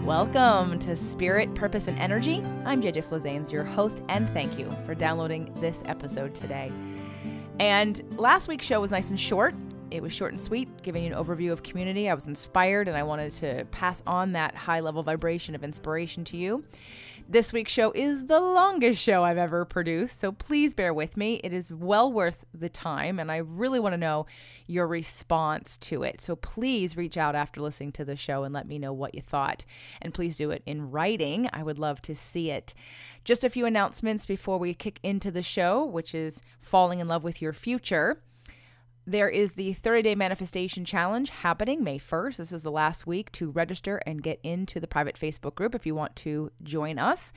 Welcome to Spirit, Purpose, and Energy. I'm JJ Flazanes, your host, and thank you for downloading this episode today. And last week's show was nice and short. It was short and sweet, giving you an overview of community. I was inspired, and I wanted to pass on that high-level vibration of inspiration to you. This week's show is the longest show I've ever produced, so please bear with me. It is well worth the time, and I really want to know your response to it. So please reach out after listening to the show and let me know what you thought. And please do it in writing. I would love to see it. Just a few announcements before we kick into the show, which is falling in love with your future. There is the 30-day manifestation challenge happening May 1st. This is the last week to register and get into the private Facebook group if you want to join us.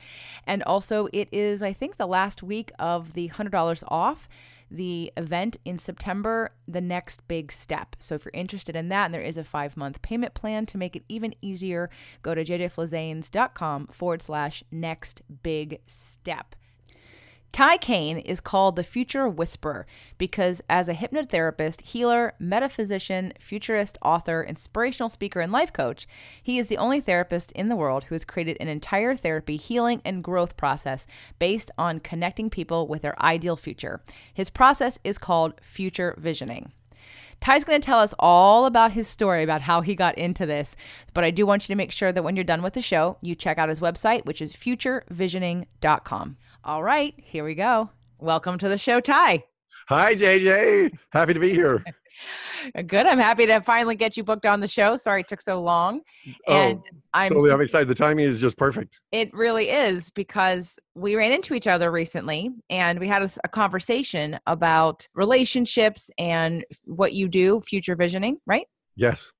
And also it is, I think, the last week of the $100 off the event in September, the next big step. So if you're interested in that, and there is a 5-month payment plan to make it even easier, go to jjflazanes.com/next big step. Caine is called the Future Whisperer because as a hypnotherapist, healer, metaphysician, futurist, author, inspirational speaker, and life coach, he is the only therapist in the world who has created an entire therapy, healing, and growth process based on connecting people with their ideal future. His process is called FutureVisioning. Ty's going to tell us all about his story, about how he got into this, but I do want you to make sure that when you're done with the show, you check out his website, which is FutureVisioning.com. All right, here we go. Welcome to the show, Ty. Hi, JJ. Happy to be here. Good. I'm happy to finally get you booked on the show. Sorry it took so long. And I'm excited. The timing is just perfect. It really is, because we ran into each other recently and we had a conversation about relationships and what you do, future visioning, right? Yes.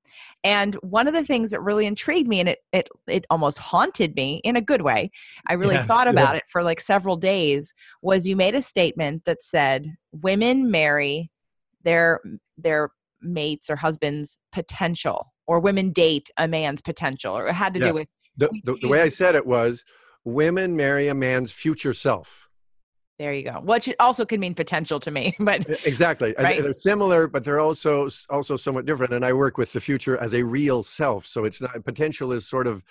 And one of the things that really intrigued me, and it almost haunted me in a good way, I really thought about it for like several days, was you made a statement that said women marry their mates or husbands' potential, or women date a man's potential, or it had to do with... The way I said it was, women marry a man's future self. There you go. Which also could mean potential to me, but exactly. Right? They're similar, but they're also somewhat different. And I work with the future as a real self. So it's not, potential is sort of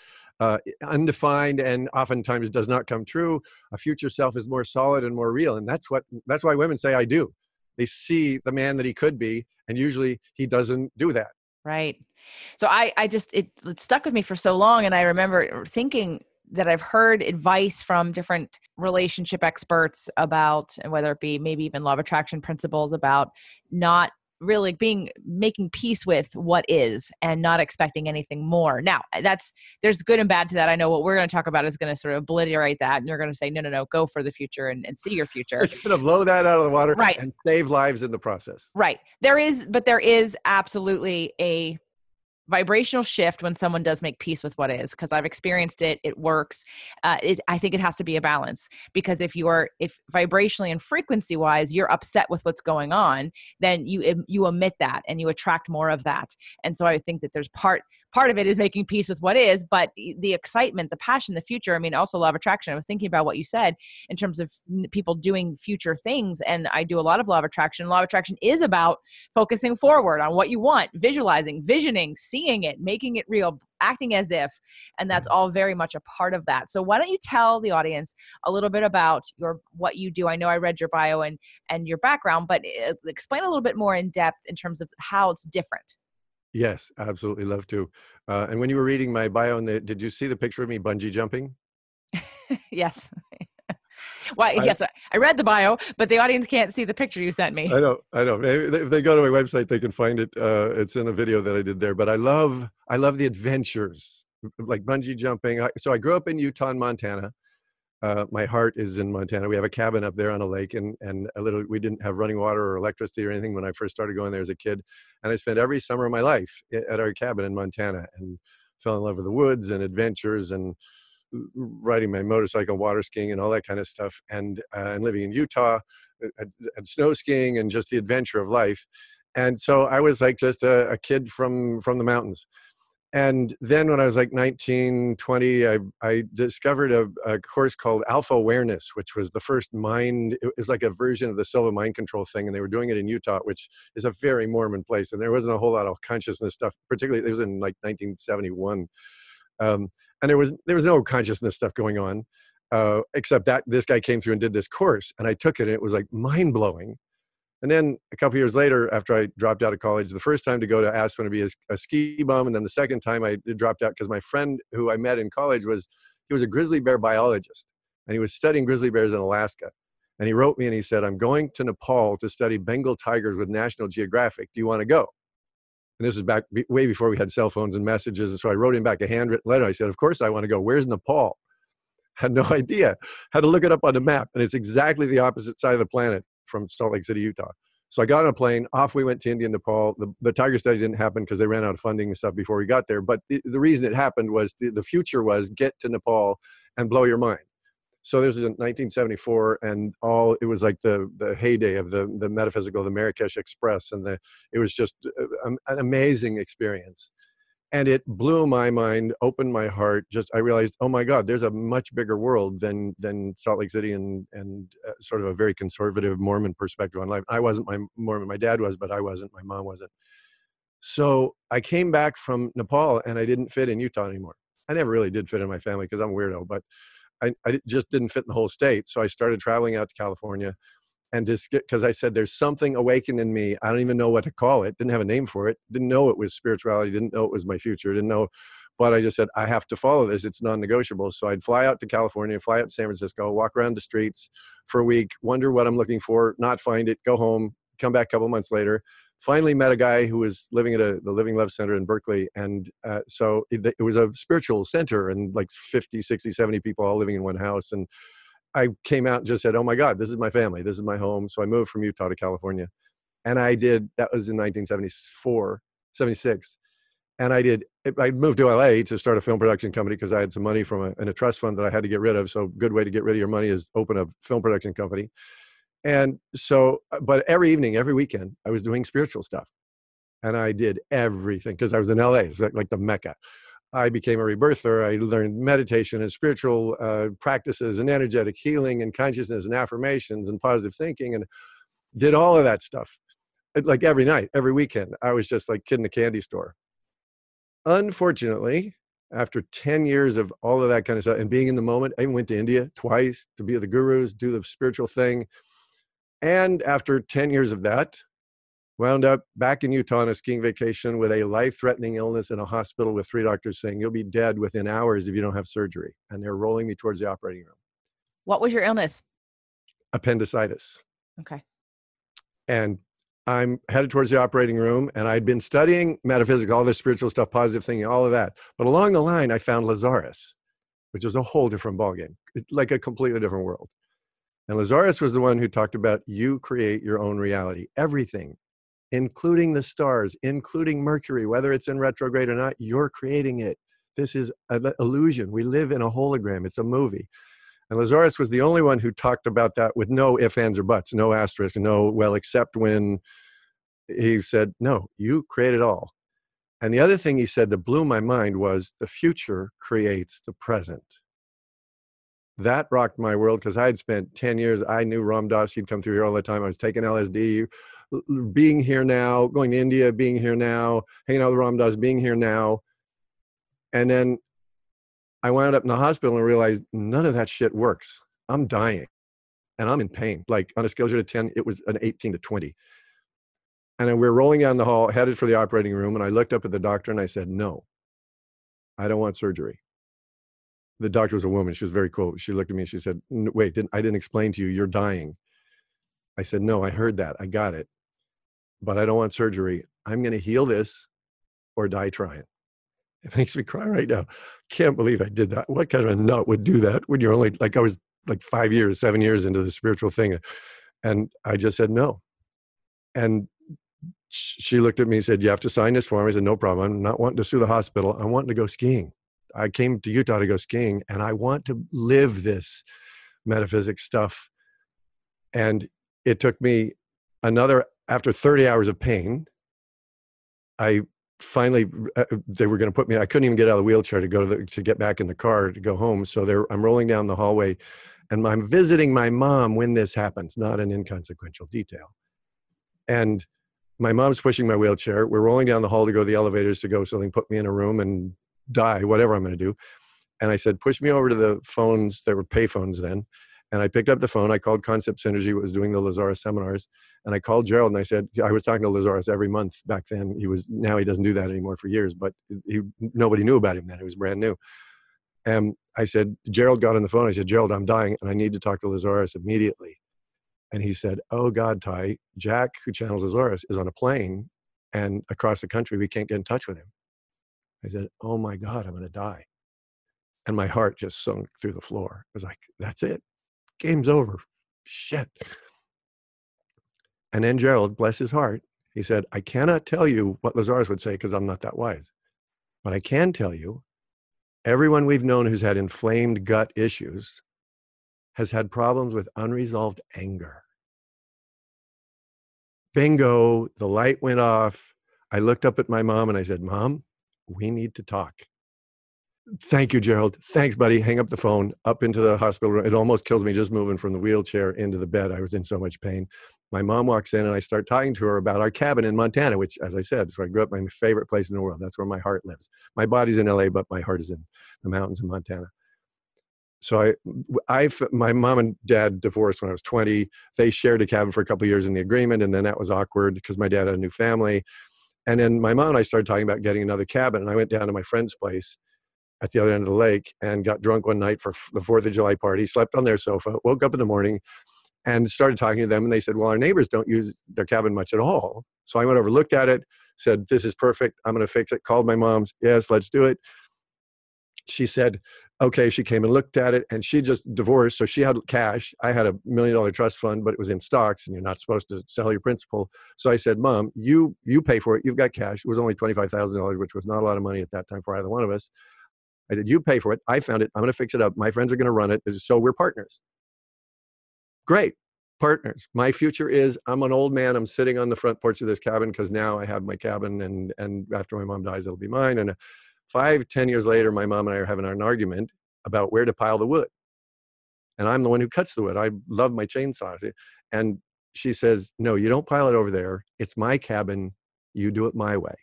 undefined and oftentimes does not come true. A future self is more solid and more real. And that's why women say I do. They see the man that he could be, and usually he doesn't do that. Right. So it stuck with me for so long. And I remember thinking that I've heard advice from different relationship experts about, whether it be maybe even law of attraction principles, about not really making peace with what is and not expecting anything more. Now, there's good and bad to that. I know what we're going to talk about is going to sort of obliterate that. And you're going to say, no, go for the future and see your future. It's going to blow that out of the water, right, and save lives in the process. Right. There is absolutely a vibrational shift when someone does make peace with what is, because I've experienced it. It works. I think it has to be a balance, because if vibrationally and frequency wise, you're upset with what's going on, then you emit that and you attract more of that. And so I think that there's part of it is making peace with what is, but the excitement, the passion, the future. I mean, also law of attraction. I was thinking about what you said in terms of people doing future things. And I do a lot of law of attraction. Law of attraction is about focusing forward on what you want, visualizing, visioning, seeing it, making it real, acting as if, and that's all very much a part of that. So why don't you tell the audience a little bit about what you do? I know I read your bio and your background, but explain a little bit more in depth in terms of how it's different. Yes, absolutely love to. And when you were reading my bio, did you see the picture of me bungee jumping? Yes. Well, yes, I read the bio, but the audience can't see the picture you sent me. I know. If they go to my website, they can find it. It's in a video that I did there. But I love the adventures, like bungee jumping. So I grew up in Utah and Montana. My heart is in Montana. We have a cabin up there on a lake, and we didn't have running water or electricity or anything when I first started going there as a kid. And I spent every summer of my life at our cabin in Montana, and fell in love with the woods and adventures and riding my motorcycle, water skiing, and all that kind of stuff. And living in Utah, and snow skiing, and just the adventure of life. And so I was like just a kid from the mountains. And then when I was like 19, 20, I discovered a course called Alpha Awareness, which was the first it was like a version of the Silva mind control thing. And they were doing it in Utah, which is a very Mormon place. And there wasn't a whole lot of consciousness stuff, particularly it was in like 1971. And there was no consciousness stuff going on, except that this guy came through and did this course, and I took it, and it was like mind blowing. And then a couple years later, after I dropped out of college, the first time to go to Aspen to be a ski bum, and then the second time I dropped out because my friend who I met in college he was a grizzly bear biologist, and he was studying grizzly bears in Alaska. And he wrote me and he said, "I'm going to Nepal to study Bengal tigers with National Geographic. Do you want to go?" And this is back way before we had cell phones and messages. And so I wrote him back a handwritten letter. I said, "Of course I want to go. Where's Nepal?" Had no idea. Had to look it up on the map. And it's exactly the opposite side of the planet from Salt Lake City, Utah. So I got on a plane, off we went to India, Nepal. The tiger study didn't happen because they ran out of funding and stuff before we got there. But the reason it happened was the future was get to Nepal and blow your mind. So this was in 1974, and it was like the heyday of the metaphysical, the Marrakesh Express, and it was just an amazing experience. And it blew my mind, opened my heart. I realized, oh my God, there's a much bigger world than Salt Lake City and sort of a very conservative Mormon perspective on life. I wasn't my Mormon, my dad was, but I wasn't, my mom wasn't. So I came back from Nepal and I didn't fit in Utah anymore. I never really did fit in my family because I'm a weirdo, but I just didn't fit in the whole state. So I started traveling out to California. And just because I said, there's something awakened in me. I don't even know what to call it. Didn't have a name for it. Didn't know it was spirituality. Didn't know it was my future. Didn't know. But I just said, I have to follow this. It's non-negotiable. So I'd fly out to California, fly out to San Francisco, walk around the streets for a week, wonder what I'm looking for, not find it, go home, come back a couple months later. Finally met a guy who was living at the Living Love Center in Berkeley. And so it was a spiritual center, and like 50, 60, 70 people all living in one house. And I came out and just said, oh my God, this is my family. This is my home. So I moved from Utah to California. And that was in 1974, 76. And I moved to LA to start a film production company because I had some money from a trust fund that I had to get rid of. So a good way to get rid of your money is open a film production company. And so, but every evening, every weekend, I was doing spiritual stuff. And I did everything because I was in LA. It's like the Mecca. I became a rebirther. I learned meditation and spiritual practices and energetic healing and consciousness and affirmations and positive thinking, and did all of that stuff. Like every night, every weekend. I was just like kid in a candy store. Unfortunately, after 10 years of all of that kind of stuff and being in the moment, I even went to India twice to be with the gurus, do the spiritual thing. And after 10 years of that, wound up back in Utah on a skiing vacation with a life-threatening illness in a hospital with 3 doctors saying, you'll be dead within hours if you don't have surgery. And they're rolling me towards the operating room. What was your illness? Appendicitis. Okay. And I'm headed towards the operating room, and I'd been studying metaphysics, all this spiritual stuff, positive thinking, all of that. But along the line, I found Lazarus, which was a whole different ballgame, like a completely different world. And Lazarus was the one who talked about you create your own reality, everything, including the stars, including Mercury, whether it's in retrograde or not, you're creating it. This is an illusion. We live in a hologram. It's a movie. And Lazarus was the only one who talked about that with no ifs, ands, or buts, no asterisk, no, well, except when he said, no, you create it all. And the other thing he said that blew my mind was the future creates the present. That rocked my world because I had spent 10 years. I knew Ram Dass. He'd come through here all the time. I was taking LSD, being here now, going to India, being here now, hanging out with Ram Dass, being here now. And then I wound up in the hospital and realized none of that shit works. I'm dying and I'm in pain. Like on a scale of 0 to 10, it was an 18 to 20. And then we're rolling down the hall, headed for the operating room. And I looked up at the doctor and I said, no, I don't want surgery. The doctor was a woman. She was very cool. She looked at me and she said, wait, I didn't explain to you, you're dying. I said, no, I heard that. I got it. But I don't want surgery. I'm going to heal this or die trying. It makes me cry right now. Can't believe I did that. What kind of a nut would do that when you're only, like I was like 7 years into the spiritual thing. And I just said no. And she looked at me and said, you have to sign this form. I said, no problem. I'm not wanting to sue the hospital. I'm wanting to go skiing. I came to Utah to go skiing, and I want to live this metaphysics stuff. And it took me after 30 hours of pain, I finally, they were going to put me, I couldn't even get out of the wheelchair to get back in the car to go home. So I'm rolling down the hallway, and I'm visiting my mom when this happens, not an inconsequential detail. And my mom's pushing my wheelchair. We're rolling down the hall to go to the elevators to go so they can put me in a room and die, whatever I'm going to do. And I said, push me over to the phones. There were pay phones then. And I picked up the phone. I called Concept Synergy, was doing the Lazarus seminars. And I called Gerald and I said, I was talking to Lazarus every month back then. Now he doesn't do that anymore for years, but nobody knew about him then. He was brand new. And I said, Gerald got on the phone. I said, Gerald, I'm dying and I need to talk to Lazarus immediately. And he said, oh God, Ty, Jack, who channels Lazarus, is on a plane and across the country. We can't get in touch with him. I said, oh my God, I'm going to die. And my heart just sunk through the floor. I was like, that's it. Game's over. Shit. And then Gerald, bless his heart, he said, I cannot tell you what Lazarus would say because I'm not that wise. But I can tell you, everyone we've known who's had inflamed gut issues has had problems with unresolved anger. Bingo, the light went off. I looked up at my mom and I said, Mom, we need to talk. Thank you, Gerald. Thanks, buddy. Hang up the phone, up into the hospital room. It almost kills me just moving from the wheelchair into the bed. I was in so much pain. My mom walks in and I start talking to her about our cabin in Montana, which, as I said, is where I grew up, my favorite place in the world. That's where my heart lives. My body's in LA, but my heart is in the mountains in Montana. So my mom and dad divorced when I was 20. They shared a cabin for a couple of years in the agreement, and then that was awkward because my dad had a new family. And then my mom and I started talking about getting another cabin, and I went down to my friend's place at the other end of the lake and got drunk one night for the 4th of July party, slept on their sofa, woke up in the morning and started talking to them. And they said, well, our neighbors don't use their cabin much at all. So I went over, looked at it, said, this is perfect. I'm going to fix it. Called my mom's. Yes, let's do it. She said, okay. She came and looked at it and she just divorced. So she had cash. I had $1 million trust fund, but it was in stocks and you're not supposed to sell your principal. So I said, Mom, you pay for it. You've got cash. It was only $25,000, which was not a lot of money at that time for either one of us. I said, you pay for it. I found it. I'm going to fix it up. My friends are going to run it. So we're partners. Great. Partners. My future is I'm an old man. I'm sitting on the front porch of this cabin because now I have my cabin and after my mom dies, it'll be mine. And 5-10 years later, my mom and I are having an argument about where to pile the wood. And I'm the one who cuts the wood. I love my chainsaw. And she says, no, you don't pile it over there. It's my cabin. You do it my way.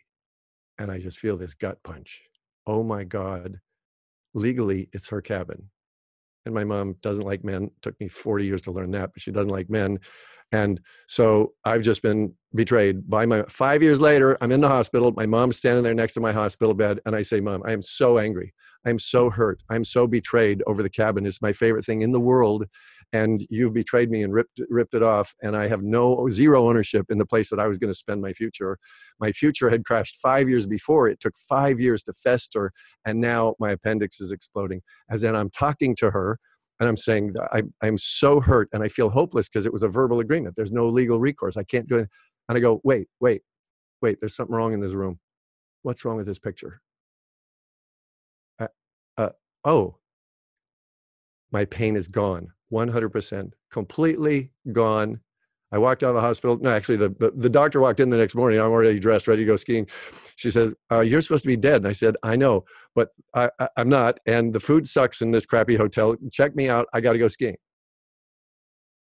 And I just feel this gut punch. Oh my God. Legally, it's her cabin. And my mom doesn't like men. It took me 40 years to learn that, but she doesn't like men. And so I've just been betrayed by 5 years later, I'm in the hospital. My mom's standing there next to my hospital bed. And I say, Mom, I am so angry. I'm so hurt. I'm so betrayed over the cabin. It's my favorite thing in the world. And you've betrayed me and ripped it off. And I have zero ownership in the place that I was going to spend my future. My future had crashed 5 years before. It took 5 years to fester. And now my appendix is exploding. As then I'm talking to her and I'm saying, I'm so hurt and I feel hopeless because it was a verbal agreement. There's no legal recourse. I can't do it. And I go, wait, there's something wrong in this room. What's wrong with this picture? Oh, my pain is gone. 100%, completely gone. I walked out of the hospital. No, actually, the doctor walked in the next morning. I'm already dressed, ready to go skiing. She says, you're supposed to be dead. And I said, I know, but I'm not. And the food sucks in this crappy hotel. Check me out. I got to go skiing.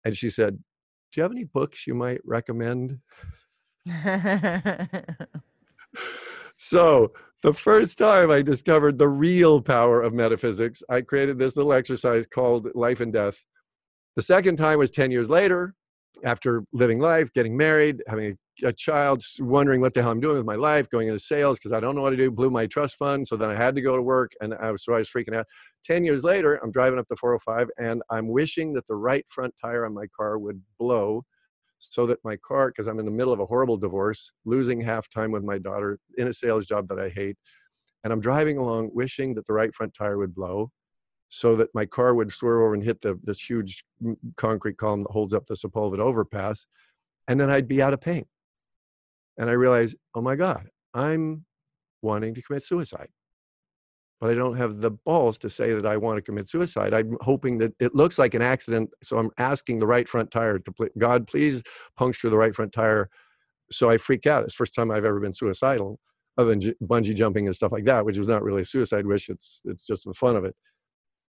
And she said, do you have any books you might recommend? So the first time I discovered the real power of metaphysics, I created this little exercise called Life and Death. The second time was 10 years later, after living life, getting married, having a child, wondering what the hell I'm doing with my life, going into sales because I don't know what to do, blew my trust fund. So then I had to go to work and I was freaking out. 10 years later, I'm driving up the 405 and I'm wishing that the right front tire on my car would blow so that my car, because I'm in the middle of a horrible divorce, losing half time with my daughter in a sales job that I hate. And I'm driving along wishing that the right front tire would blow so that my car would swerve over and hit this huge concrete column that holds up the Sepulveda overpass. And then I'd be out of pain. And I realized, oh my God, I'm wanting to commit suicide. But I don't have the balls to say that I want to commit suicide. I'm hoping that it looks like an accident. So I'm asking the right front tire to God, please puncture the right front tire. So I freak out. It's the first time I've ever been suicidal, other than bungee jumping and stuff like that, which was not really a suicide wish. It's just the fun of it.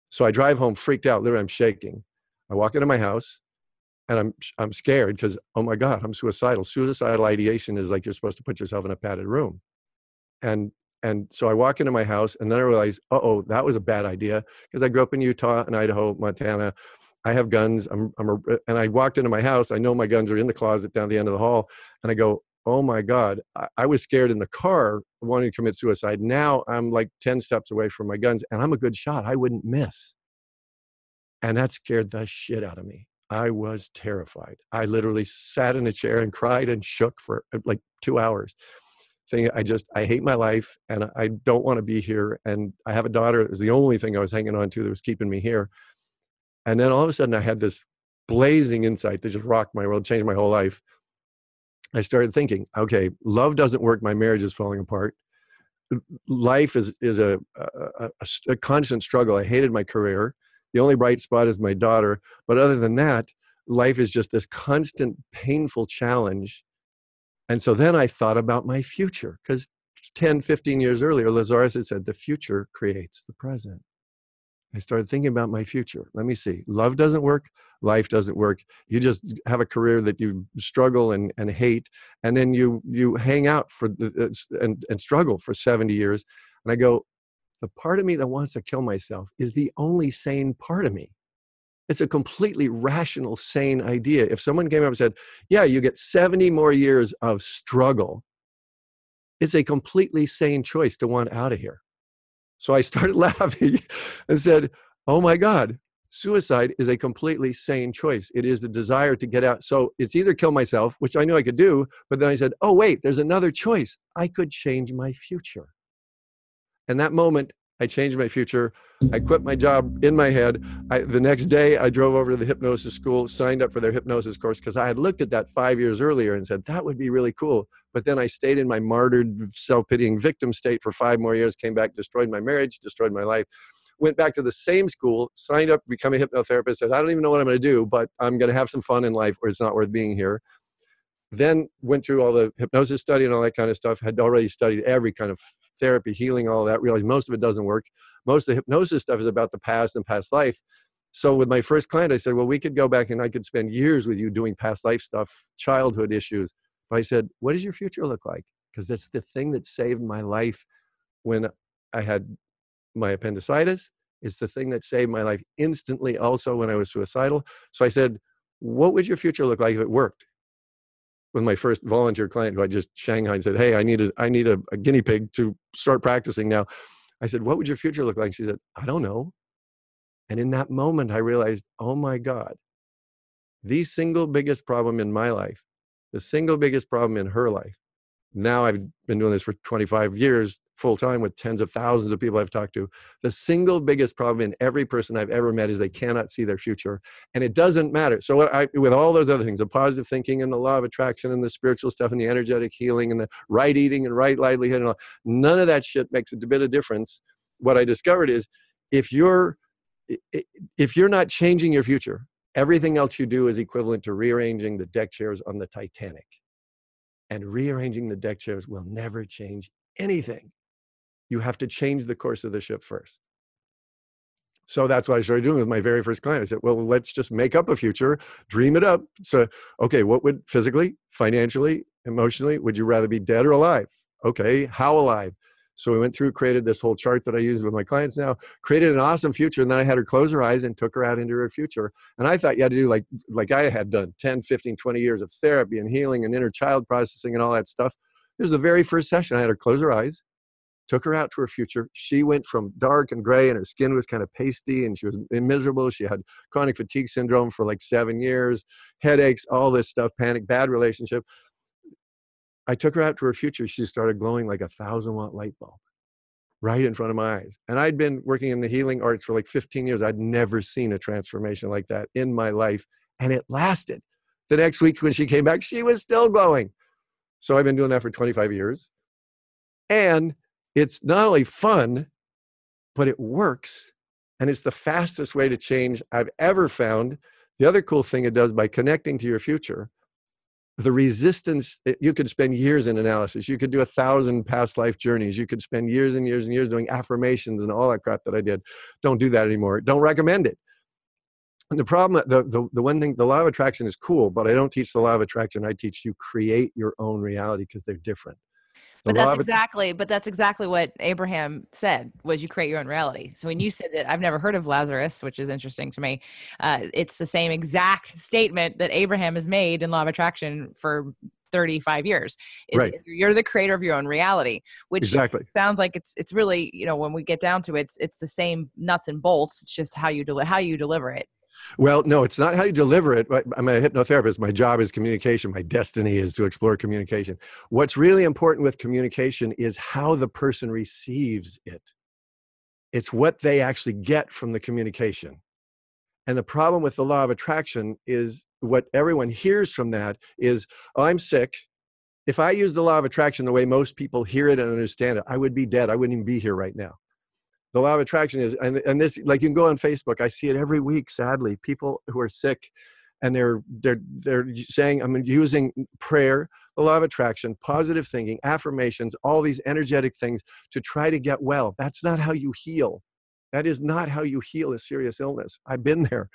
So I drive home freaked out. Literally, I'm shaking. I walk into my house and I'm scared because, oh my God, I'm suicidal. Suicidal ideation is like you're supposed to put yourself in a padded room. And And so I walk into my house, and then I realize, that was a bad idea, because I grew up in Utah and Idaho, Montana. I have guns. And I walked into my house. I know my guns are in the closet down the end of the hall. And I go, oh my God, I was scared in the car wanting to commit suicide. Now I'm like 10 steps away from my guns, and I'm a good shot. I wouldn't miss. And that scared the shit out of me. I was terrified. I literally sat in a chair and cried and shook for like 2 hours. Saying, I hate my life, and I don't want to be here. And I have a daughter. It was the only thing I was hanging on to that was keeping me here. And then all of a sudden I had this blazing insight that just rocked my world, changed my whole life. I started thinking, okay, love doesn't work. My marriage is falling apart. Life is a constant struggle. I hated my career. The only bright spot is my daughter. But other than that, life is just this constant painful challenge. And so then I thought about my future, because 10, 15 years earlier, Lazarus had said, the future creates the present. I started thinking about my future. Let me see. Love doesn't work. Life doesn't work. You just have a career that you struggle and hate. And then you hang out and struggle for 70 years. And I go, the part of me that wants to kill myself is the only sane part of me. It's a completely rational, sane idea. If someone came up and said, yeah, you get 70 more years of struggle, it's a completely sane choice to want out of here. So I started laughing and said, oh my God, suicide is a completely sane choice. It is the desire to get out. So it's either kill myself, which I knew I could do, but then I said, oh wait, there's another choice. I could change my future. And that moment, I changed my future. I quit my job in my head. The next day, I drove over to the hypnosis school, signed up for their hypnosis course, because I had looked at that 5 years earlier and said, that would be really cool. But then I stayed in my martyred, self-pitying victim state for 5 more years, came back, destroyed my marriage, destroyed my life, went back to the same school, signed up to become a hypnotherapist, said, I don't even know what I'm going to do, but I'm going to have some fun in life, or it's not worth being here. Then went through all the hypnosis study and all that kind of stuff, had already studied every kind of therapy, healing, all that, realized most of it doesn't work. Most of the hypnosis stuff is about the past and past life. So with my first client, I said, well, we could go back and I could spend years with you doing past life stuff, childhood issues. But I said, what does your future look like? Because that's the thing that saved my life when I had my appendicitis. It's the thing that saved my life instantly also when I was suicidal. So I said, what would your future look like if it worked? With my first volunteer client, who I just shanghaied and said, hey, I need a guinea pig to start practicing now. I said, what would your future look like? She said, I don't know. And in that moment, I realized, oh my God, the single biggest problem in my life, the single biggest problem in her life. Now I've been doing this for 25 years, full time, with tens of thousands of people I've talked to. The single biggest problem in every person I've ever met is they cannot see their future. And it doesn't matter. So with all those other things, the positive thinking and the law of attraction and the spiritual stuff and the energetic healing and the right eating and right livelihood and all, none of that shit makes a bit of difference. What I discovered is if you're not changing your future, everything else you do is equivalent to rearranging the deck chairs on the Titanic. And rearranging the deck chairs will never change anything. You have to change the course of the ship first. So that's what I started doing with my very first client. I said, well, let's just make up a future, dream it up. So, okay, what would physically, financially, emotionally, would you rather be dead or alive? Okay, how alive? So we went through, created this whole chart that I use with my clients now, created an awesome future. And then I had her close her eyes and took her out into her future. And I thought you had to do like I had done 10, 15, 20 years of therapy and healing and inner child processing and all that stuff. This was the very first session. I had her close her eyes, took her out to her future. She went from dark and gray and her skin was kind of pasty and she was miserable. She had chronic fatigue syndrome for like 7 years, headaches, all this stuff, panic, bad relationship. I took her out to her future. She started glowing like a 1,000-watt light bulb right in front of my eyes. And I'd been working in the healing arts for like 15 years. I'd never seen a transformation like that in my life. And it lasted. The next week when she came back, she was still glowing. So I've been doing that for 25 years. And it's not only fun, but it works. And it's the fastest way to change I've ever found. The other cool thing it does by connecting to your future, the resistance, you could spend years in analysis. You could do 1,000 past life journeys. You could spend years and years and years doing affirmations and all that crap that I did. Don't do that anymore. Don't recommend it. And the problem, the one thing, the law of attraction is cool, but I don't teach the law of attraction. I teach you create your own reality because they're different. The But law that's of exactly what Abraham said, was you create your own reality. So when you said that, I've never heard of Lazarus, which is interesting to me. It's the same exact statement that Abraham has made in Law of Attraction for 35 years, is right, you're the creator of your own reality, which exactly. sounds like it's really, when we get down to it, it's the same nuts and bolts. It's just how you deliver it. Well, no, it's not how you deliver it. I'm a hypnotherapist. My job is communication. My destiny is to explore communication. What's really important with communication is how the person receives it. It's what they actually get from the communication. And the problem with the law of attraction is what everyone hears from that is, oh, I'm sick. If I used the law of attraction the way most people hear it and understand it, I would be dead. I wouldn't even be here right now. The law of attraction is, and this, like, you can go on Facebook. I see it every week, sadly, people who are sick and they're saying, I'm using prayer, the law of attraction, positive thinking, affirmations, all these energetic things to try to get well. That's not how you heal. That is not how you heal a serious illness. I've been there.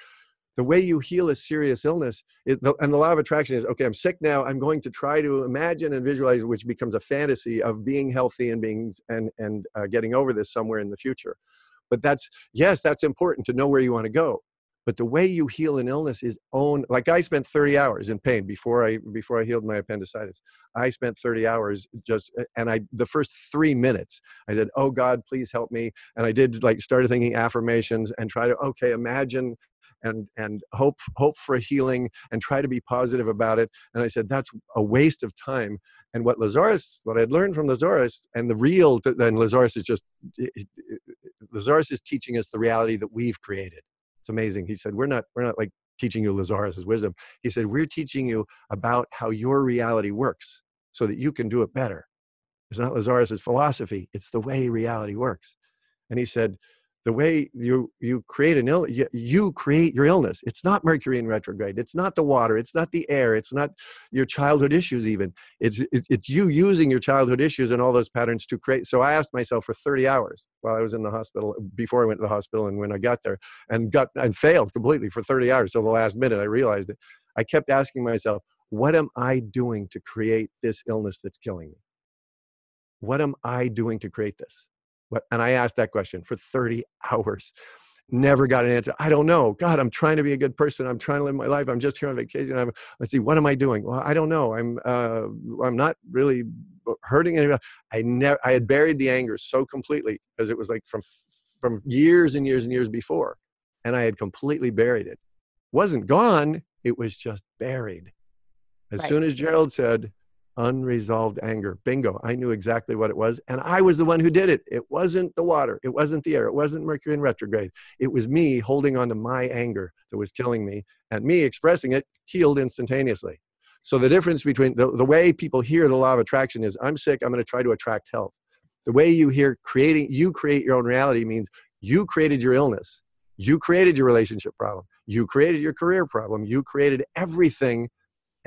The way you heal a serious illness is, and the law of attraction is, okay, I'm sick now. I'm going to try to imagine and visualize, which becomes a fantasy of being healthy and being and getting over this somewhere in the future. But that's important to know where you want to go. But the way you heal an illness is like I spent 30 hours in pain before I healed my appendicitis. I spent 30 hours the first 3 minutes, I said, oh God, please help me. And I started thinking affirmations and try to, imagine and hope for healing and try to be positive about it. And I said, that's a waste of time. And what I'd learned from Lazarus, and Lazarus is teaching us the reality that we've created. It's amazing. He said, we're not like teaching you Lazarus's wisdom. He said, we're teaching you about how your reality works so that you can do it better. It's not Lazarus's philosophy. It's the way reality works. And he said, the way you create an illness, you create your illness. It's not Mercury in retrograde. It's not the water. It's not the air. It's not your childhood issues even. It's you using your childhood issues and all those patterns to create. So I asked myself for 30 hours while I was in the hospital, before I went to the hospital and when I got there, and failed completely for 30 hours. So the last minute I realized it. I kept asking myself, what am I doing to create this illness that's killing me? What am I doing to create this? And I asked that question for 30 hours. Never got an answer. I don't know. God, I'm trying to be a good person. I'm trying to live my life. I'm just here on vacation. Let's see, what am I doing? Well, I don't know. I'm not really hurting anybody. I had buried the anger so completely, because it was like from years and years and years before. And I had completely buried it. It wasn't gone. It was just buried. As soon as Gerald said, unresolved anger, bingo, I knew exactly what it was. And I was the one who did it. It wasn't the water. It wasn't the air. It wasn't Mercury in retrograde. It was me holding on to my anger that was killing me, and me expressing it healed instantaneously. So the difference between the way people hear the law of attraction is, I'm sick, I'm going to try to attract health. The way you hear you create your own reality means you created your illness. You created your relationship problem. You created your career problem. You created everything.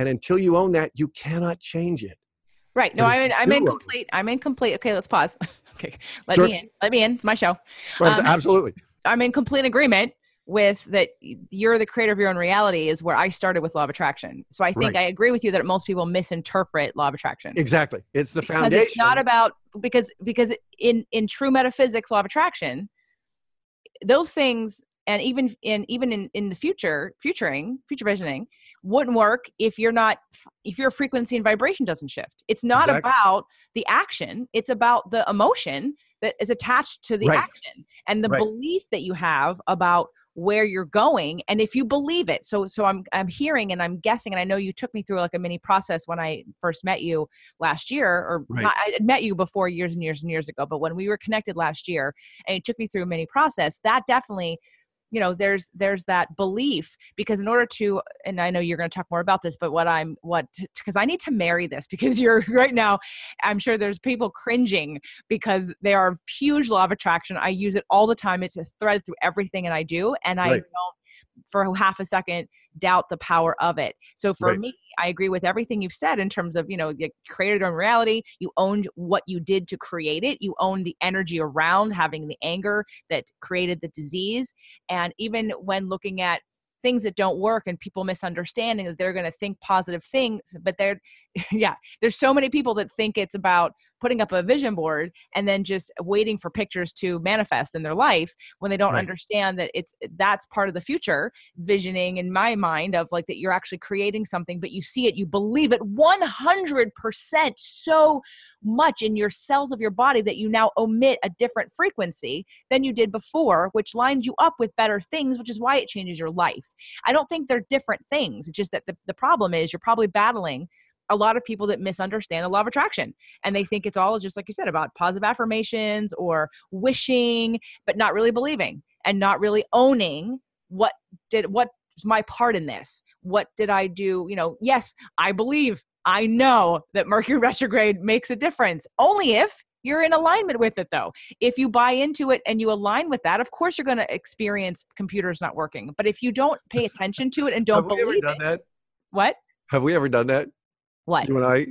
And until you own that, you cannot change it. Right. No, I'm incomplete. I'm incomplete. Okay, let's pause. Okay. Let me in. Let me in. It's my show. Absolutely. I'm in complete agreement with that. You're the creator of your own reality is where I started with law of attraction. So I think I agree with you that most people misinterpret law of attraction. Exactly. It's the foundation. Because it's not about, because in true metaphysics, law of attraction, those things, and even in the FutureVisioning wouldn't work if your frequency and vibration doesn't shift. It's not about the action. It's about the emotion that is attached to the action and the belief that you have about where you're going. And if you believe it, so I'm hearing and I'm guessing, and I know you took me through like a mini process when I first met you last year, or not, I had met you before years and years and years ago, but when we were connected last year and you took me through a mini process, that definitely, there's that belief, because in order to, and I know you're going to talk more about this, but because I need to marry this, because you're right now, I'm sure there's people cringing because they are huge law of attraction. I use it all the time. It's a thread through everything that I do. And I don't for half a second doubt the power of it. So for me, I agree with everything you've said in terms of, you created your own reality. You owned what you did to create it. You owned the energy around having the anger that created the disease. And even when looking at things that don't work and people misunderstanding that they're going to think positive things, but there's so many people that think it's about putting up a vision board and then just waiting for pictures to manifest in their life when they don't Right. understand that that's part of the future visioning in my mind of like that you're actually creating something, but you see it, you believe it 100% so much in your cells of your body that you now emit a different frequency than you did before, which lines you up with better things, which is why it changes your life. I don't think they're different things. It's just that the problem is you're probably battling a lot of people that misunderstand the law of attraction, and they think it's all just like you said about positive affirmations or wishing, but not really believing and not really owning what's my part in this? What did I do? Yes, I believe, I know that Mercury retrograde makes a difference only if you're in alignment with it, though. If you buy into it and you align with that, of course you're going to experience computers not working. But if you don't pay attention to it and don't Have we ever believe done it, that? what? Have we ever done that? What? You and I?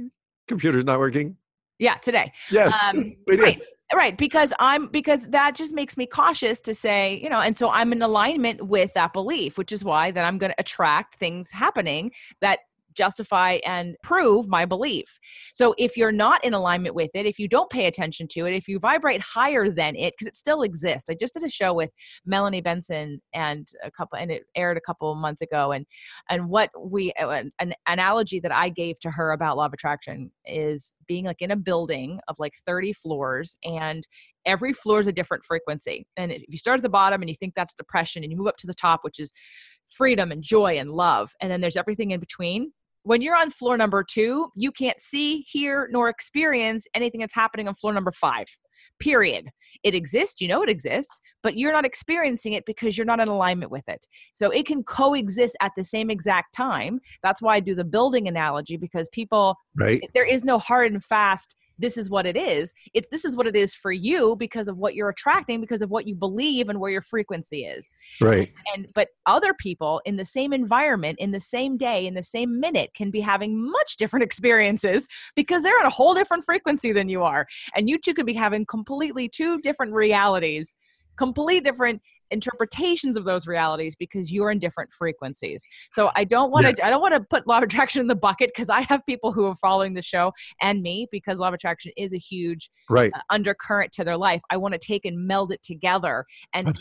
Computer's not working? Yeah, today. Yes, we did. Right. Because that just makes me cautious to say, and so I'm in alignment with that belief, which is why that I'm going to attract things happening that justify and prove my belief. So if you're not in alignment with it, if you don't pay attention to it, if you vibrate higher than it, because it still exists. I just did a show with Melanie Benson and it aired a couple of months ago. And what an analogy that I gave to her about law of attraction is being like in a building of like 30 floors, and every floor is a different frequency. And if you start at the bottom and you think that's depression, and you move up to the top, which is freedom and joy and love, and then there's everything in between. When you're on floor number 2, you can't see, hear, nor experience anything that's happening on floor number 5, period. It exists, it exists, but you're not experiencing it because you're not in alignment with it. So it can coexist at the same exact time. That's why I do the building analogy, because people, right. There is no hard and fast, this is what it is. This is what it is for you because of what you're attracting, because of what you believe and where your frequency is. Right. But other people in the same environment, in the same day, in the same minute can be having much different experiences because they're on a whole different frequency than you are. And you two could be having completely 2 different realities, complete different interpretations of those realities because you're in different frequencies. So I don't want to put law of attraction in the bucket, because I have people who are following the show and me, because law of attraction is a huge undercurrent to their life. I want to take and meld it together and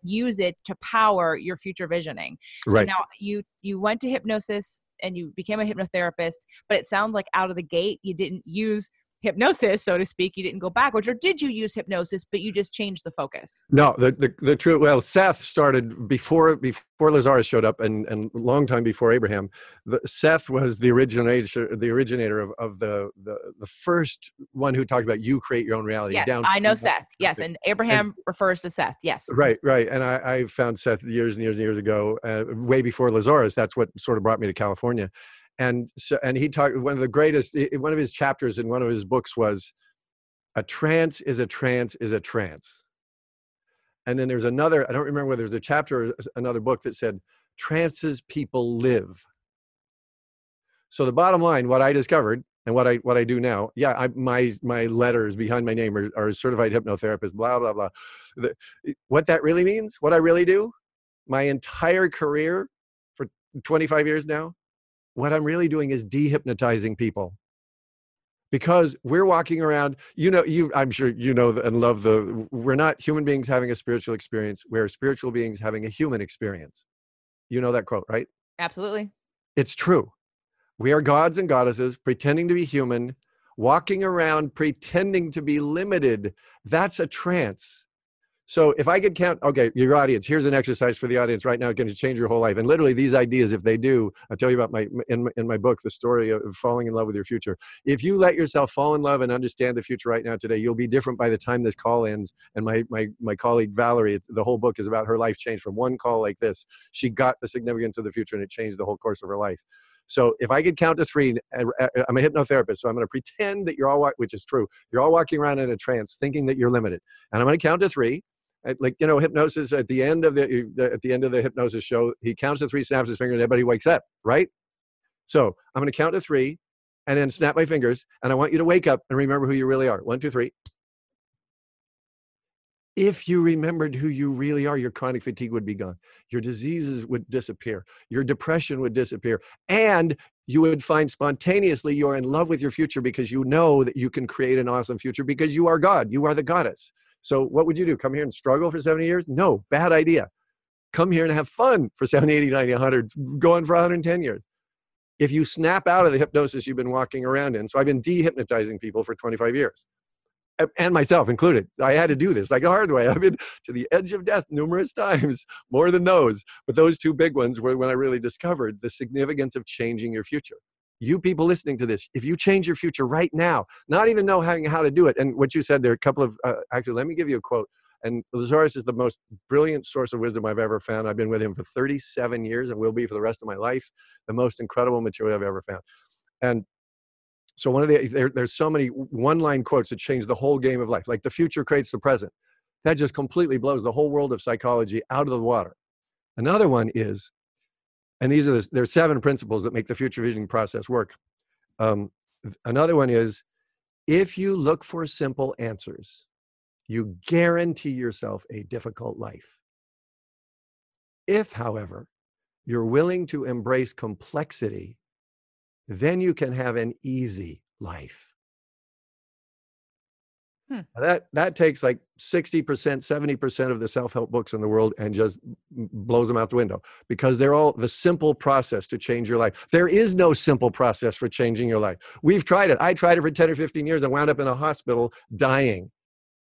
use it to power your future visioning. So now you went to hypnosis and you became a hypnotherapist, but it sounds like out of the gate you didn't use hypnosis, so to speak. You didn't go backwards, or did you use hypnosis, but you just changed the focus? No, the true, well, Seth started before Lazarus showed up, and long time before Abraham. Seth was the originator of the first one who talked about you create your own reality. Yes, I know Seth. Yes, and Abraham refers to Seth. Yes. Right. And I found Seth years and years and years ago, way before Lazarus. That's what sort of brought me to California. And he talked, one of his chapters in one of his books was, a trance is a trance is a trance. And then there's another, I don't remember whether there's a chapter or another book that said, trances people live. So the bottom line, what I discovered and what I do now, my letters behind my name are certified hypnotherapist, blah, blah, blah. What that really means, what I really do, my entire career for 25 years now, what I'm really doing is dehypnotizing people, because we're walking around, I'm sure you know and love we're not human beings having a spiritual experience. We're spiritual beings having a human experience. You know that quote, right? Absolutely. It's true. We are gods and goddesses pretending to be human, walking around pretending to be limited. That's a trance. So if I could count, okay, your audience, here's an exercise for the audience right now, going to change your whole life. And literally these ideas, if they do, I'll tell you about in my book, the story of falling in love with your future. If you let yourself fall in love and understand the future right now today, you'll be different by the time this call ends. And my colleague, Valerie, the whole book is about her life change from one call like this. She got the significance of the future and it changed the whole course of her life. So if I could count to 3, I'm a hypnotherapist, so I'm going to pretend that you're all, which is true, you're all walking around in a trance thinking that you're limited. And I'm going to count to 3. Like, hypnosis at the end of the hypnosis show, he counts to 3, snaps his finger, and everybody wakes up, right? So I'm going to count to 3 and then snap my fingers. And I want you to wake up and remember who you really are. 1, 2, 3. If you remembered who you really are, your chronic fatigue would be gone. Your diseases would disappear. Your depression would disappear. And you would find spontaneously you're in love with your future because you know that you can create an awesome future because you are God. You are the goddess. So what would you do? Come here and struggle for 70 years? No, bad idea. Come here and have fun for 70, 80, 90, 100, go on for 110 years. If you snap out of the hypnosis you've been walking around in, so I've been dehypnotizing people for 25 years. And myself included. I had to do this like a hard way. I've been to the edge of death numerous times, more than those. But those two big ones were when I really discovered the significance of changing your future. You people listening to this, if you change your future right now, not even knowing how to do it, and what you said there, a couple of, actually, let me give you a quote. And Lazarus is the most brilliant source of wisdom I've ever found. I've been with him for 37 years and will be for the rest of my life. The most incredible material I've ever found. And so there's so many one-line quotes that change the whole game of life. Like the future creates the present. That just completely blows the whole world of psychology out of the water. Another one is, and there's 7 principles that make the future visioning process work. Another one is, if you look for simple answers, you guarantee yourself a difficult life. If, however, you're willing to embrace complexity, then you can have an easy life. That takes like 60%, 70% of the self-help books in the world and just blows them out the window, because they're all the simple process to change your life. There is no simple process for changing your life. We've tried it. I tried it for 10 or 15 years and wound up in a hospital dying.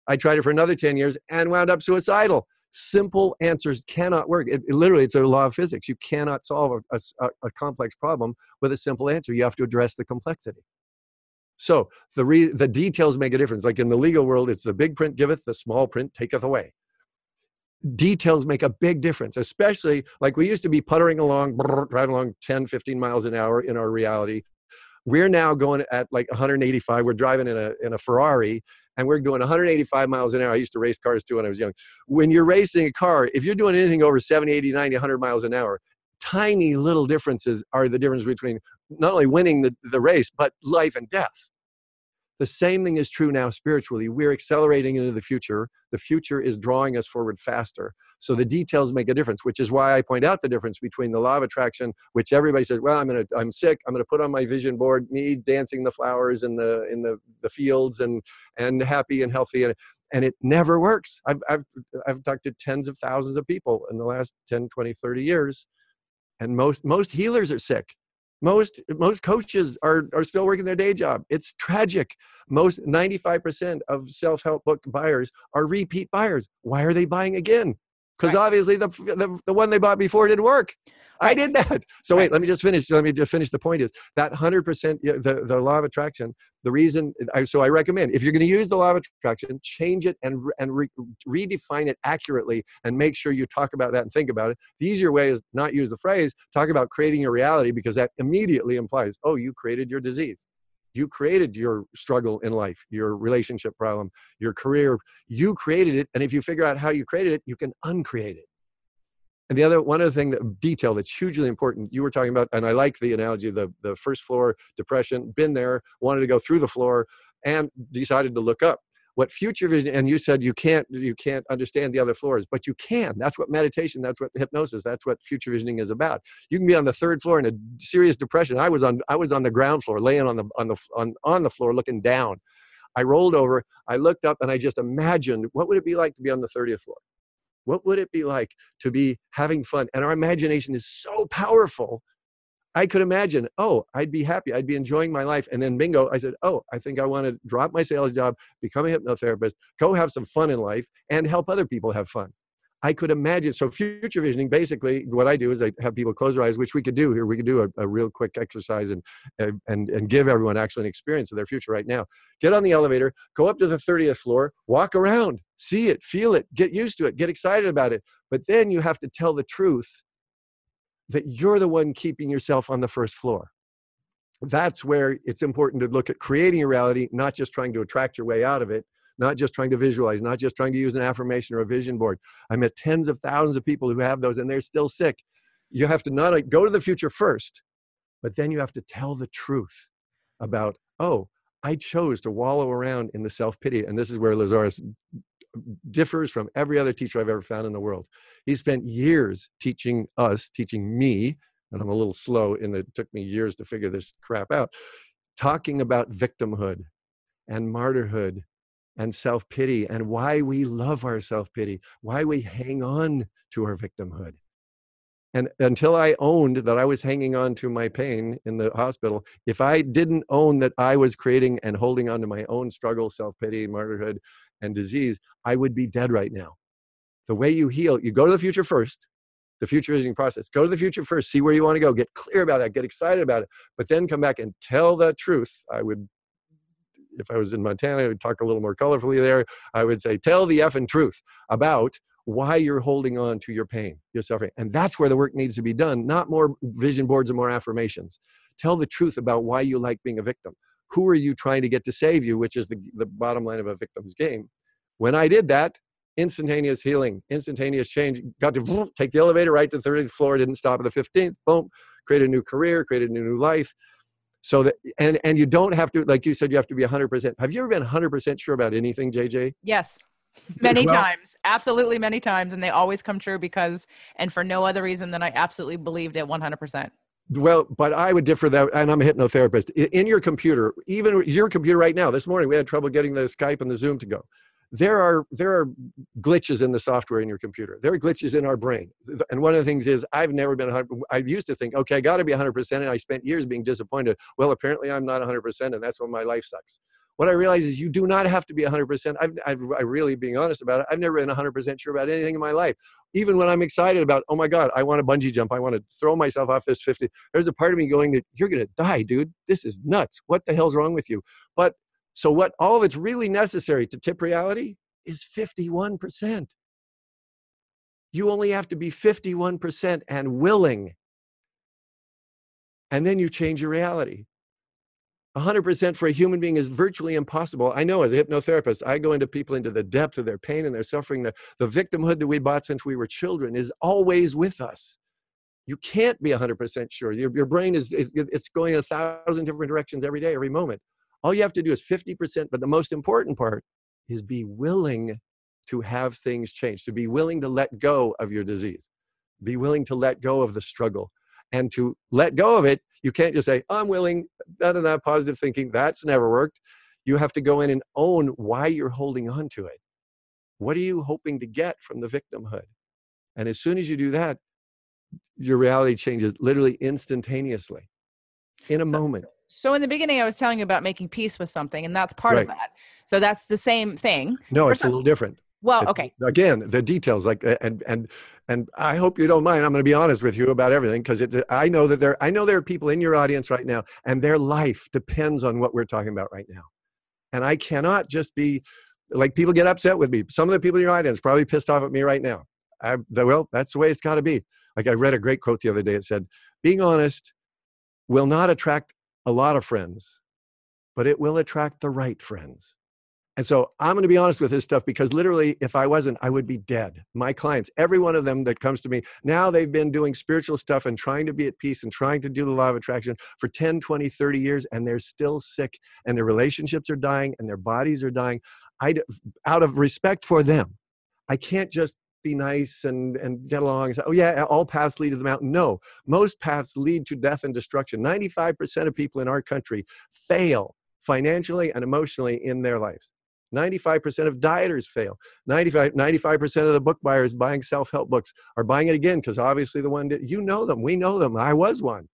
I tried it for another 10 years and wound up suicidal. Simple answers cannot work. Literally, it's a law of physics. You cannot solve a complex problem with a simple answer. You have to address the complexity. So the details make a difference. Like in the legal world, it's the big print giveth, the small print taketh away. Details make a big difference, especially like we used to be puttering along, driving along 10, 15 miles an hour in our reality. We're now going at like 185. We're driving in a Ferrari, and we're doing 185 miles an hour. I used to race cars too when I was young. When you're racing a car, if you're doing anything over 70, 80, 90, 100 miles an hour, tiny little differences are the difference between not only winning the race, but life and death. The same thing is true now spiritually. We're accelerating into the future. The future is drawing us forward faster. So the details make a difference, which is why I point out the difference between the law of attraction, which everybody says, well, I'm sick. I'm going to put on my vision board, me dancing the flowers in the fields and happy and healthy. And it never works. I've talked to tens of thousands of people in the last 10, 20, 30 years. And most healers are sick. Most coaches are still working their day job. It's tragic. 95% of self-help book buyers are repeat buyers. Why are they buying again? Because obviously the one they bought before didn't work. I did that. So wait, let me just finish. The point is that 100%, the law of attraction, the reason, so I recommend, if you're going to use the law of attraction, change it and redefine it accurately and make sure you talk about that and think about it. The easier way is not use the phrase, talk about creating your reality, because that immediately implies, oh, you created your disease. You created your struggle in life, your relationship problem, your career. You created it. And if you figure out how you created it, you can uncreate it. And one other thing, detail that's hugely important, you were talking about, and I like the analogy of the first floor depression, been there, wanted to go through the floor, and decided to look up. What future vision, and you said you can't understand the other floors, but you can. That's what meditation, that's what hypnosis, that's what future visioning is about. You can be on the 3rd floor in a serious depression. I was on the ground floor, laying on the floor, looking down. I rolled over, I looked up, and I just imagined, what would it be like to be on the 30th floor? What would it be like to be having fun? And our imagination is so powerful. I could imagine, oh, I'd be happy. I'd be enjoying my life. And then bingo, I said, oh, I think I want to drop my sales job, become a hypnotherapist, go have some fun in life, and help other people have fun. I could imagine. So future visioning, basically, what I do is I have people close their eyes, which we could do here. We could do a real quick exercise and give everyone actually an experience of their future right now. Get on the elevator, go up to the 30th floor, walk around, see it, feel it, get used to it, get excited about it. But then you have to tell the truth that you're the one keeping yourself on the 1st floor. That's where it's important to look at creating a reality, not just trying to attract your way out of it, not just trying to visualize, not just trying to use an affirmation or a vision board. I met tens of thousands of people who have those and they're still sick. You have to not only go to the future first, but then you have to tell the truth about, oh, I chose to wallow around in the self-pity. And this is where Lazarus differs from every other teacher I've ever found in the world. He spent years teaching me, and I'm a little slow in that it took me years to figure this crap out, talking about victimhood and martyrhood and self-pity and why we love our self-pity, why we hang on to our victimhood. And until I owned that I was hanging on to my pain in the hospital, if I didn't own that I was creating and holding on to my own struggle, self-pity, martyrhood, and disease, I would be dead right now. The way you heal, you go to the future first, the FutureVisioning process. Go to the future first, see where you want to go, get clear about that, get excited about it, but then come back and tell the truth. I would, if I was in Montana, I would talk a little more colorfully there. I would say, tell the effing truth about why you're holding on to your pain, your suffering. And that's where the work needs to be done, not more vision boards and more affirmations. Tell the truth about why you like being a victim. Who are you trying to get to save you, which is the bottom line of a victim's game. When I did that, instantaneous healing, instantaneous change, got to take the elevator right to the 30th floor, didn't stop at the 15th, boom, create a new career, created a new life. So that, and you don't have to, like you said, you have to be 100%. Have you ever been 100% sure about anything, JJ? Yes. Many times, absolutely many times. And they always come true because, and for no other reason than I absolutely believed it 100%. Well, but I would differ that, and I'm a hypnotherapist. In your computer, even your computer right now, this morning, we had trouble getting the Skype and the Zoom to go. There are glitches in the software in your computer. There are glitches in our brain. And one of the things is I've never been 100%. I used to think, okay, I got to be 100%. And I spent years being disappointed. Well, apparently I'm not 100%. And that's when my life sucks. What I realize is you do not have to be 100%. I really, being honest about it, I've never been 100% sure about anything in my life. Even when I'm excited about, oh my God, I want to bungee jump. I want to throw myself off this 50. There's a part of me going that you're going to die, dude. This is nuts. What the hell's wrong with you? But so what all that's really necessary to tip reality is 51%. You only have to be 51% and willing. And then you change your reality. 100% for a human being is virtually impossible. I know as a hypnotherapist, I go into people into the depth of their pain and their suffering. The victimhood that we bought since we were children is always with us. You can't be 100% sure. Your brain it's going in 1,000 different directions every day, every moment. All you have to do is 50%, but the most important part is be willing to have things change, to be willing to let go of your disease, be willing to let go of the struggle. And to let go of it, you can't just say, I'm willing, positive thinking. That's never worked. You have to go in and own why you're holding on to it. What are you hoping to get from the victimhood? And as soon as you do that, your reality changes literally instantaneously in a moment. So in the beginning, I was telling you about making peace with something, and that's part of that. So that's the same thing. No, it's a little different. Well, okay. Again, the details, like, and I hope you don't mind. I'm going to be honest with you about everything, because I know there are people in your audience right now, and their life depends on what we're talking about right now. And I cannot just be like, people get upset with me. Some of the people in your audience probably pissed off at me right now. Well, that's the way it's got to be. Like, I read a great quote the other day. It said, being honest will not attract a lot of friends, but it will attract the right friends. And so I'm going to be honest with this stuff, because literally, if I wasn't, I would be dead. My clients, every one of them that comes to me, now they've been doing spiritual stuff and trying to be at peace and trying to do the law of attraction for 10, 20, 30 years, and they're still sick, and their relationships are dying and their bodies are dying. Out of respect for them, I can't just be nice and get along and say, oh yeah, all paths lead to the mountain. No, most paths lead to death and destruction. 95% of people in our country fail financially and emotionally in their lives. 95% of dieters fail. 95% of the book buyers buying self-help books are buying it again, because obviously the one that you know them, we know them. I was one.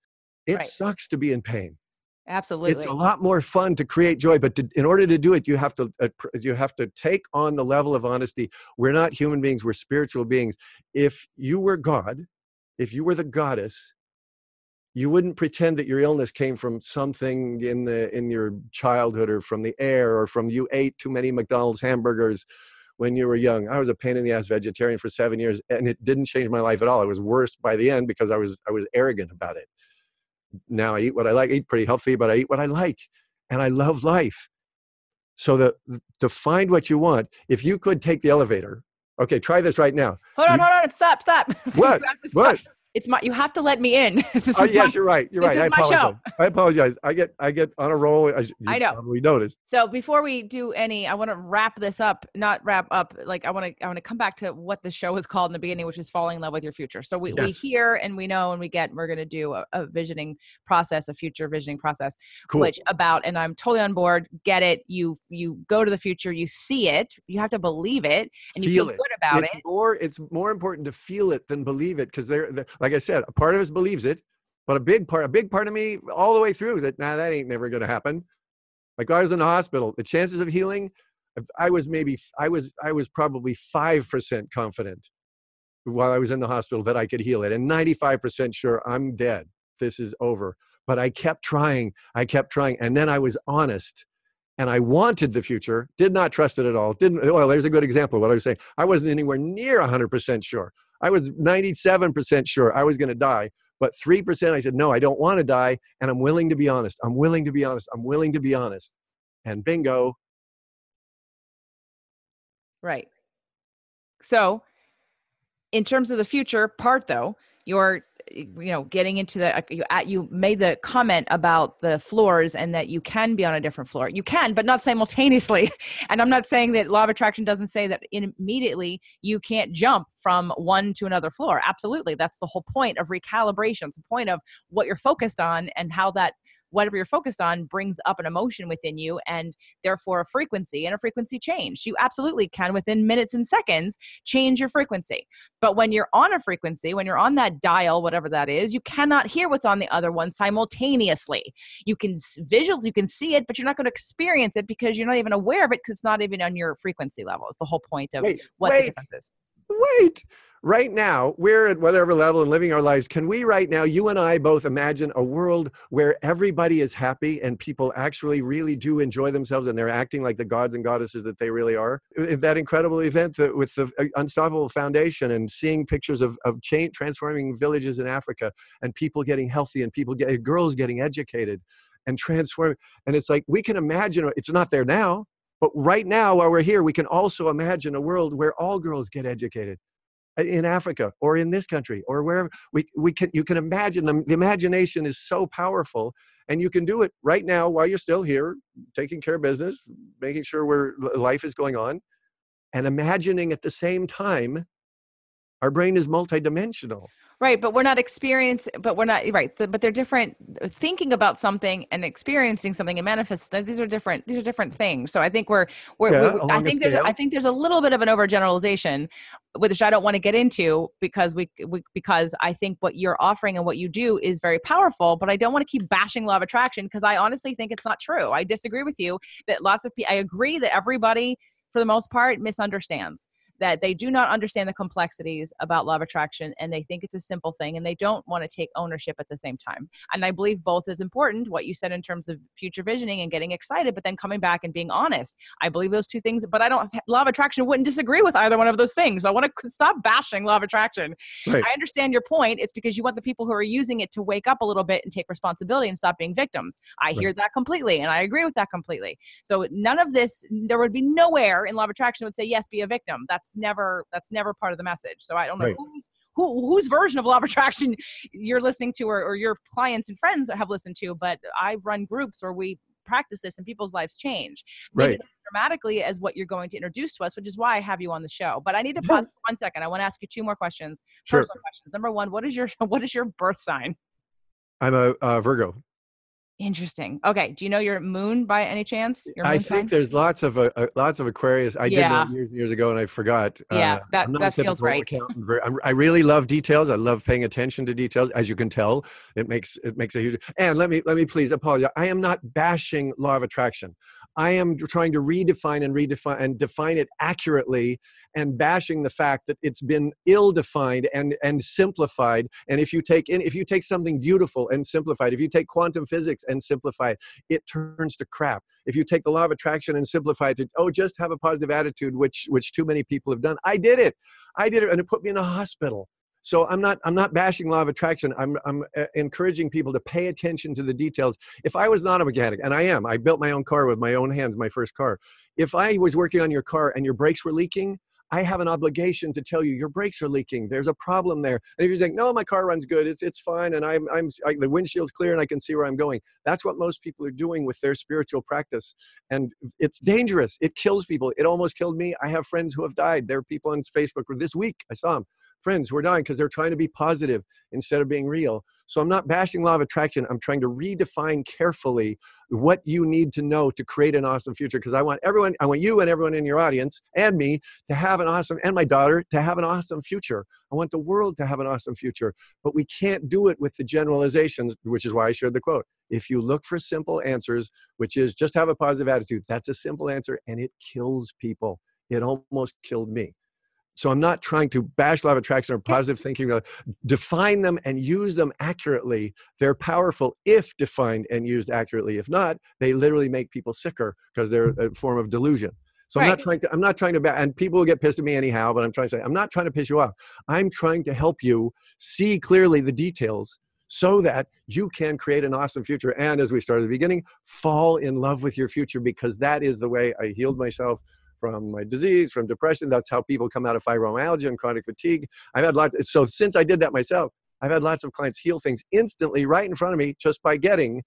It sucks to be in pain. Absolutely. It's a lot more fun to create joy, but in order to do it, you have to take on the level of honesty. We're not human beings, we're spiritual beings. If you were God, if you were the goddess, you wouldn't pretend that your illness came from something in your childhood, or from the air, or from you ate too many McDonald's hamburgers when you were young. I was a pain in the ass vegetarian for 7 years, and it didn't change my life at all. It was worse by the end, because I was arrogant about it. Now I eat what I like, I eat pretty healthy, but I eat what I like, and I love life. So to find what you want, if you could take the elevator, okay, try this right now. Hold on, stop. What? What? you have to let me in. Yes, you're right. You're right. This is my show. I apologize. I get on a roll, as you I know. probably noticed. So before we do I want to wrap this up, not wrap up. Like I want to come back to what the show was called in the beginning, which is falling in love with your future. So we hear and we know and we're going to do a visioning process, a future visioning process, Cool. and I'm totally on board. Get it. You go to the future, you see it, you have to believe it, and you feel good about it. It's more important to feel it than believe it, because they're like I said, a part of us believes it, but a big part of me all the way through that that ain't never going to happen. Like I was in the hospital, the chances of healing, I was probably 5% confident while I was in the hospital that I could heal it, and 95% sure I'm dead. This is over. But I kept trying, and then I was honest. And I wanted the future, did not trust it at all. Well, there's a good example of what I was saying. I wasn't anywhere near 100% sure. I was 97% sure I was going to die. But 3% I said, no, I don't want to die. And I'm willing to be honest. I'm willing to be honest. I'm willing to be honest. And bingo. Right. So in terms of the future part, though, you're getting into you made the comment about the floors and that you can be on a different floor. You can, but not simultaneously. And I'm not saying that law of attraction doesn't say that immediately you can't jump from one to another floor. Absolutely. That's the whole point of recalibration. It's the point of what you're focused on and how that whatever you're focused on brings up an emotion within you and therefore a frequency and a frequency change. You absolutely can within minutes and seconds change your frequency. But when you're on a frequency, when you're on that dial, whatever that is, you cannot hear what's on the other one simultaneously. You can you can see it, but you're not going to experience it because you're not even aware of it because it's not even on your frequency level. It's the whole point of what the difference is. Wait. Right now, we're at whatever level and living our lives. Can we right now, you and I both imagine a world where everybody is happy and people actually really do enjoy themselves and they're acting like the gods and goddesses that they really are? That incredible event with the Unstoppable Foundation and seeing pictures of transforming villages in Africa and people getting healthy and girls getting educated and transforming. And it's like, we can imagine, it's not there now, but right now while we're here, we can also imagine a world where all girls get educated. In Africa or in this country or wherever you can imagine them. The imagination is so powerful, and you can do it right now while you're still here, taking care of business, making sure life is going on, and imagining at the same time. Our brain is multidimensional. Right, but we're not right. But they're different. Thinking about something and experiencing something and manifesting, these are different things. So I think I think there's a little bit of an overgeneralization, which I don't want to get into because because I think what you're offering and what you do is very powerful. But I don't want to keep bashing law of attraction because I honestly think it's not true. I disagree with you that I agree that everybody, for the most part, misunderstands. That they do not understand the complexities about law of attraction and they think it's a simple thing and they don't want to take ownership at the same time. And I believe both is important, what you said in terms of future visioning and getting excited, but then coming back and being honest. I believe those two things, but law of attraction wouldn't disagree with either one of those things. I want to stop bashing law of attraction. Right. I understand your point. It's because you want the people who are using it to wake up a little bit and take responsibility and stop being victims. I hear that completely and I agree with that completely. So none of this, there would be nowhere in law of attraction would say, yes, be a victim. That's never part of the message. So I don't know whose version of law of attraction you're listening to or your clients and friends have listened to, but I run groups where we practice this and people's lives change. Maybe not dramatically as what you're going to introduce to us, which is why I have you on the show. But I need to pause for 1 second. I want to ask you two more questions. Sure. Personal questions. Number one, what is your birth sign? I'm a Virgo. Interesting. Okay. Do you know your moon by any chance? I think there's lots of Aquarius. I did know years ago and I forgot. Yeah, that feels right. I really love details. I love paying attention to details. As you can tell, it makes a huge. And let me please apologize. I am not bashing law of attraction. I am trying to redefine and define it accurately, and bashing the fact that it's been ill-defined and simplified. And if you take something beautiful and simplified, if you take quantum physics and simplify it, it turns to crap. If you take the law of attraction and simplify it to, just have a positive attitude, which too many people have done. I did it, and it put me in a hospital. So I'm not bashing law of attraction. I'm encouraging people to pay attention to the details. If I was not a mechanic, and I built my own car with my own hands, my first car. If I was working on your car and your brakes were leaking, I have an obligation to tell you your brakes are leaking. There's a problem there. And if you're saying, no, my car runs good, it's fine, and the windshield's clear and I can see where I'm going. That's what most people are doing with their spiritual practice. And it's dangerous. It kills people. It almost killed me. I have friends who have died. There are people on Facebook this week, I saw them, friends who are dying because they're trying to be positive instead of being real. So I'm not bashing law of attraction. I'm trying to redefine carefully what you need to know to create an awesome future. Because I want you and everyone in your audience and me to have an awesome, and my daughter to have an awesome future. I want the world to have an awesome future. But we can't do it with the generalizations, which is why I shared the quote. If you look for simple answers, which is just have a positive attitude, that's a simple answer, and it kills people. It almost killed me. So I'm not trying to bash law of attraction or positive thinking. Define them and use them accurately. They're powerful if defined and used accurately. If not, they literally make people sicker because they're a form of delusion. So I'm not trying to, and people will get pissed at me anyhow, but I'm trying to say, I'm not trying to piss you off. I'm trying to help you see clearly the details so that you can create an awesome future. And as we started at the beginning, fall in love with your future, because that is the way I healed myself from my disease, from depression. That's how people come out of fibromyalgia and chronic fatigue. So since I did that myself, I've had lots of clients heal things instantly right in front of me just by getting,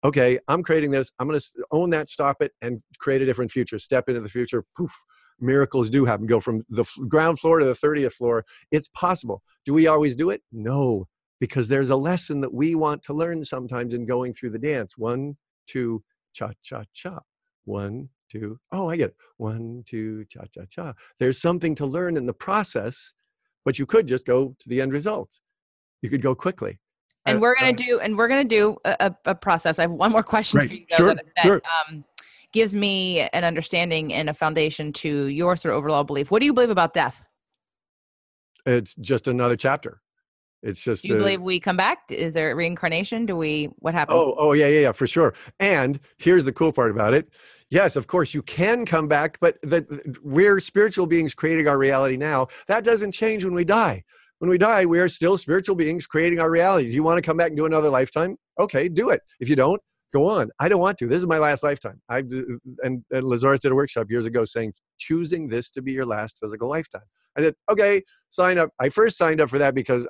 okay, I'm creating this. I'm going to own that, stop it, and create a different future. Step into the future. Poof, miracles do happen. Go from the ground floor to the 30th floor. It's possible. Do we always do it? No, because there's a lesson that we want to learn sometimes in going through the dance. 1, 2, cha-cha-cha. 1, 2, oh, I get it. 1, 2, cha-cha-cha. There's something to learn in the process, but you could just go to the end result. You could go quickly. And we're gonna do a process. I have one more question for you, though, that gives me an understanding and a foundation to your sort of overall belief. What do you believe about death? It's just another chapter. It's just. Do you believe we come back? Is there reincarnation? What happens? Oh, yeah, for sure. And here's the cool part about it. Yes, of course, you can come back, but we're spiritual beings creating our reality now. That doesn't change when we die. When we die, we are still spiritual beings creating our reality. Do you want to come back and do another lifetime? Okay, do it. If you don't, go on. I don't want to. This is my last lifetime. And Lazarus did a workshop years ago saying, choosing this to be your last physical lifetime. I said, okay, sign up. I first signed up for that because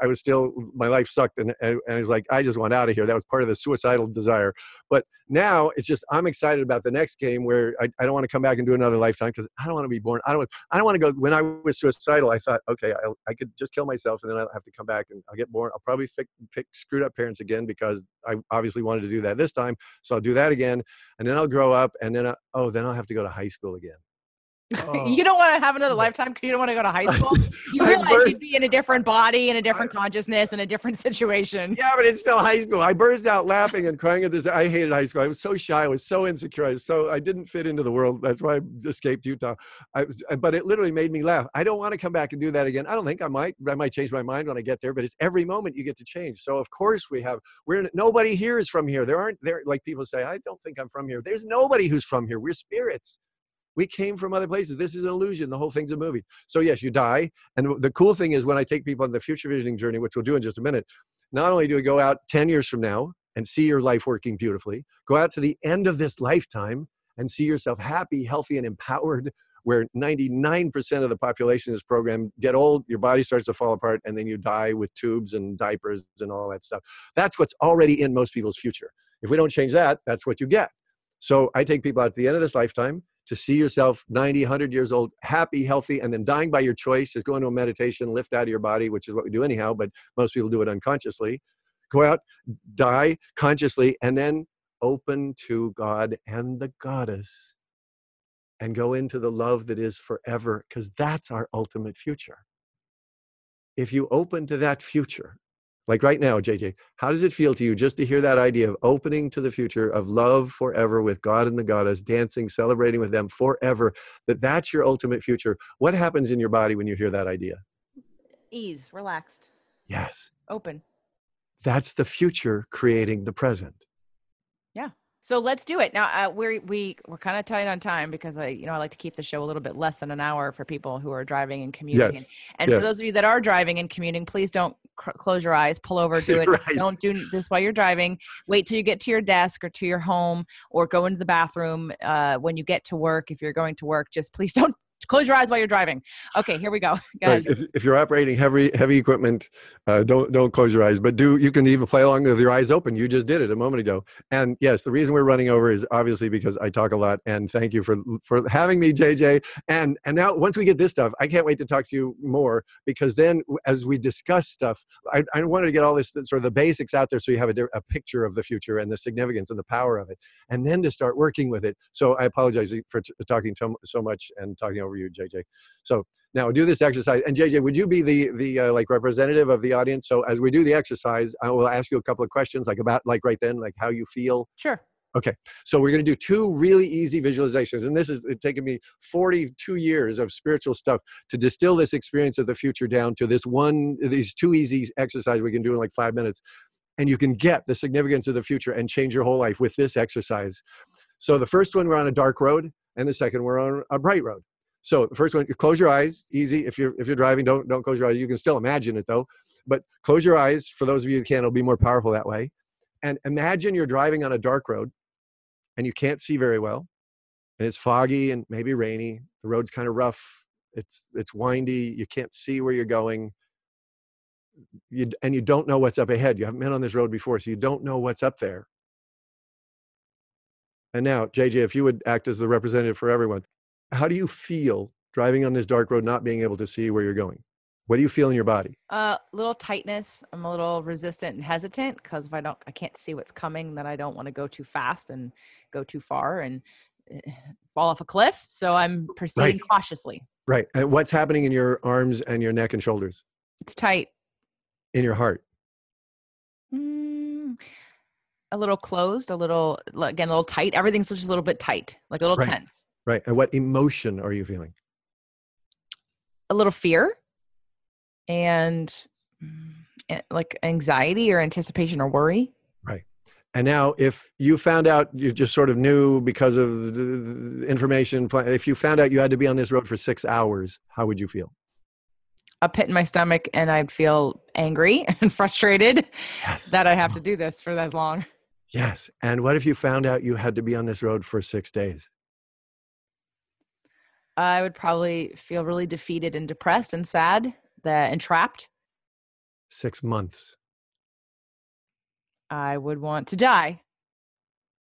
my life sucked. And I was like, I just want out of here. That was part of the suicidal desire. But now it's just, I'm excited about the next game where I don't want to come back and do another lifetime because I don't want to be born. I don't want to go. When I was suicidal, I thought, okay, I could just kill myself and then I'll have to come back and I'll get born. I'll probably pick screwed up parents again because I obviously wanted to do that this time. So I'll do that again. And then I'll grow up and then I'll have to go to high school again. Oh. You don't want to have another lifetime because you don't want to go to high school. You realize you'd be in a different body, in a different consciousness, in a different situation. Yeah, but it's still high school. I burst out laughing and crying at this. I hated high school. I was so shy. I was so insecure. I didn't fit into the world. That's why I escaped Utah. But it literally made me laugh. I don't want to come back and do that again. I don't think I might. I might change my mind when I get there. But it's every moment you get to change. So of course nobody here is from here. There like people say, I don't think I'm from here. There's nobody who's from here. We're spirits. We came from other places. This is an illusion. The whole thing's a movie. So yes, you die. And the cool thing is when I take people on the future visioning journey, which we'll do in just a minute, not only do we go out 10 years from now and see your life working beautifully, go out to the end of this lifetime and see yourself happy, healthy, and empowered, where 99% of the population is programmed, get old, your body starts to fall apart, and then you die with tubes and diapers and all that stuff. That's what's already in most people's future. If we don't change that, that's what you get. So I take people out at the end of this lifetime to see yourself 90, 100 years old, happy, healthy, and then dying by your choice, just go into a meditation, lift out of your body, which is what we do anyhow, but most people do it unconsciously. Go out, die consciously, and then open to God and the goddess and go into the love that is forever, because that's our ultimate future. If you open to that future, like right now, JJ, how does it feel to you just to hear that idea of opening to the future of love forever with God and the goddess, dancing, celebrating with them forever, that's your ultimate future? What happens in your body when you hear that idea? Ease, relaxed. Yes. Open. That's the future creating the present. Yeah. So let's do it. Now, we're kind of tight on time because I like to keep the show a little bit less than an hour for people who are driving and commuting. Yes. And for those of you that are driving and commuting, please don't close your eyes, pull over, do it. Right. Don't do this while you're driving. Wait till you get to your desk or to your home or go into the bathroom when you get to work. If you're going to work, just please don't Close your eyes while you're driving. Okay, here we go. Go Right. ahead. If you're operating heavy equipment, don't close your eyes. But you can even play along with your eyes open. You just did it a moment ago. And yes, the reason we're running over is obviously because I talk a lot. And thank you for having me, JJ. And now once we get this stuff, I can't wait to talk to you more, because then as we discuss stuff, I wanted to get all this sort of the basics out there so you have a picture of the future and the significance and the power of it, and then to start working with it. So I apologize for talking so much and talking over you, JJ. So now do this exercise. And JJ, would you be the like representative of the audience? So as we do the exercise, I will ask you a couple of questions, like about like right then, like how you feel. Sure. Okay. So we're going to do 2 really easy visualizations. And this is taken me 42 years of spiritual stuff to distill this experience of the future down to these 2 easy exercises we can do in like 5 minutes. And you can get the significance of the future and change your whole life with this exercise. So the first one, we're on a dark road, and the second, we're on a bright road. So the first one, you close your eyes. Easy. If you're driving, don't close your eyes. You can still imagine it though, but close your eyes. For those of you who can, it'll be more powerful that way. And imagine you're driving on a dark road, and you can't see very well, and it's foggy and maybe rainy. The road's kind of rough. It's windy. You can't see where you're going. And you don't know what's up ahead. You haven't been on this road before, so you don't know what's up there. And now, JJ, if you would act as the representative for everyone, how do you feel driving on this dark road, not being able to see where you're going? What do you feel in your body? Little tightness. I'm a little resistant and hesitant because if I can't see what's coming, then I don't want to go too fast and go too far and fall off a cliff. So I'm proceeding cautiously. Right. And what's happening in your arms and your neck and shoulders? It's tight. In your heart? A little closed, a little tight. Everything's just a little bit tight, like a little tense. Right. And what emotion are you feeling? A little fear and like anxiety or anticipation or worry. Right. And now if you found out, you just sort of knew because of the information, if you found out you had to be on this road for 6 hours, how would you feel? A pit in my stomach, and I'd feel angry and frustrated that I have to do this for that long. Yes. And what if you found out you had to be on this road for 6 days? I would probably feel really defeated and depressed and sad and trapped. 6 months. I would want to die.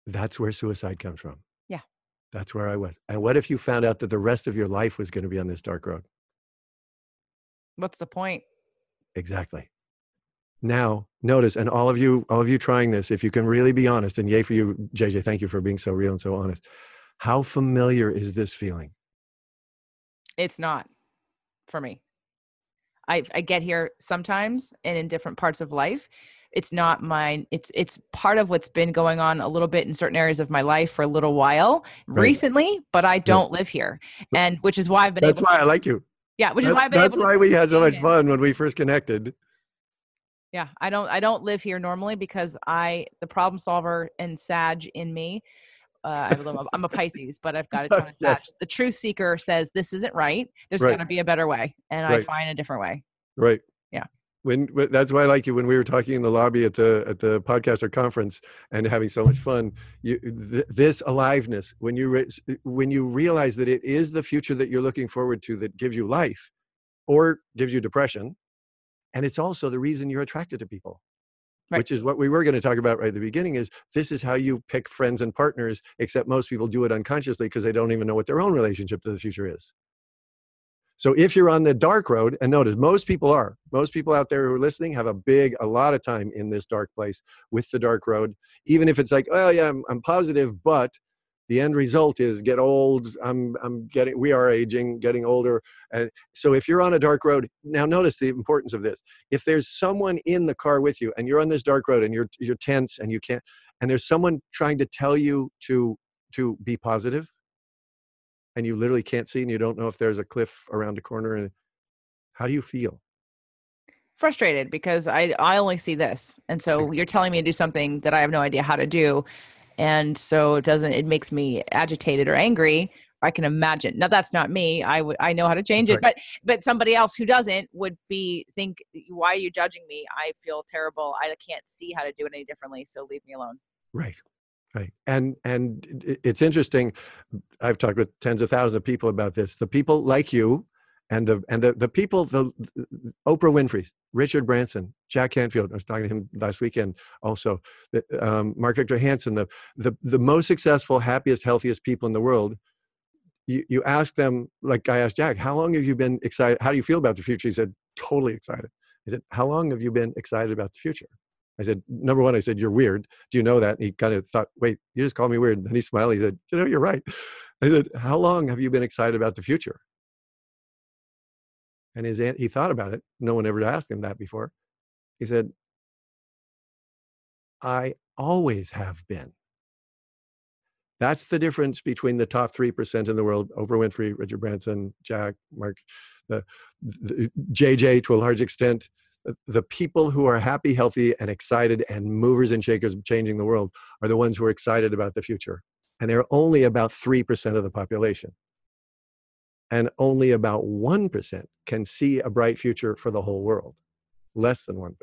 That's where suicide comes from. Yeah. That's where I was. And what if you found out that the rest of your life was going to be on this dark road? What's the point? Exactly. Now, notice, and all of you trying this, if you can really be honest, and yay for you, JJ, thank you for being so real and so honest. How familiar is this feeling? It's not for me. I get here sometimes and in different parts of life. It's not mine. It's part of what's been going on a little bit in certain areas of my life for a little while recently, but I don't live here. And which is why I've been That's why I like you. Yeah, which is why I've been That's why we had so much fun when we first connected. Yeah, I don't live here normally because the problem solver and Sag in me, I'm a Pisces, but I've got a ton of Sag. The truth seeker says this isn't right. There's got to be a better way, and I find a different way. Right. Yeah. That's why I like you. When we were talking in the lobby at the podcaster conference and having so much fun, this aliveness, when you realize that it is the future that you're looking forward to that gives you life, or gives you depression, and it's also the reason you're attracted to people. Right. Which is what we were going to talk about right at the beginning, is this is how you pick friends and partners, except most people do it unconsciously because they don't even know what their own relationship to the future is. So if you're on the dark road, and notice most people out there who are listening have a lot of time in this dark place with the dark road, even if it's like, oh yeah, I'm positive, but the end result is get old. We are aging, getting older. And so if you're on a dark road, now notice the importance of this. If there's someone in the car with you and you're on this dark road and you're tense and you can't, and there's someone trying to tell you to be positive, and you literally can't see and you don't know if there's a cliff around the corner, and how do you feel? Frustrated because I only see this. And so you're telling me to do something that I have no idea how to do. And so it makes me agitated or angry. I can imagine. Now that's not me. I know how to change it, but somebody else who doesn't would think, why are you judging me? I feel terrible. I can't see how to do it any differently. So leave me alone. Right. Right. And it's interesting. I've talked with tens of thousands of people about this. The people like you and the people, the Oprah Winfrey, Richard Branson, Jack Canfield, I was talking to him last weekend also, Mark Victor Hansen, the most successful, happiest, healthiest people in the world. You ask them, like I asked Jack, how long have you been excited? How do you feel about the future? He said, totally excited. I said, how long have you been excited about the future? I said, number one, I said, you're weird. Do you know that? And he kind of thought, wait, you just called me weird. And he smiled. He said, you're right. I said, how long have you been excited about the future? And he thought about it. No one ever asked him that before. He said, I always have been. That's the difference between the top 3% in the world, Oprah Winfrey, Richard Branson, Jack, Mark, the JJ to a large extent. The people who are happy, healthy, and excited and movers and shakers of changing the world are the ones who are excited about the future. And they're only about 3% of the population. And only about 1% can see a bright future for the whole world. Less than 1%.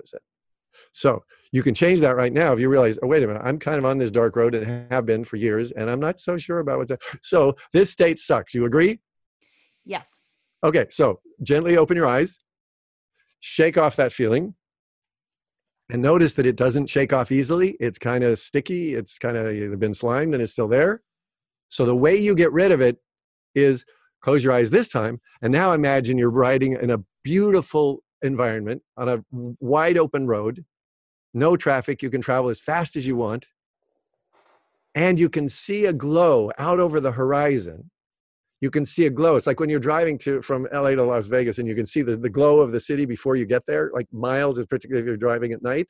So you can change that right now if you realize, oh, wait a minute, I'm kind of on this dark road and have been for years, and I'm not so sure about what's that. So this state sucks. You agree? Yes. Okay, so gently open your eyes. Shake off that feeling and notice that it doesn't shake off easily. It's kind of sticky. It's kind of been slimed and it's still there. So the way you get rid of it is close your eyes this time. And now imagine you're riding in a beautiful environment on a wide open road, no traffic. You can travel as fast as you want. And you can see a glow out over the horizon. You can see a glow. It's like when you're driving from LA to Las Vegas and you can see the glow of the city before you get there, like miles, particularly if you're driving at night.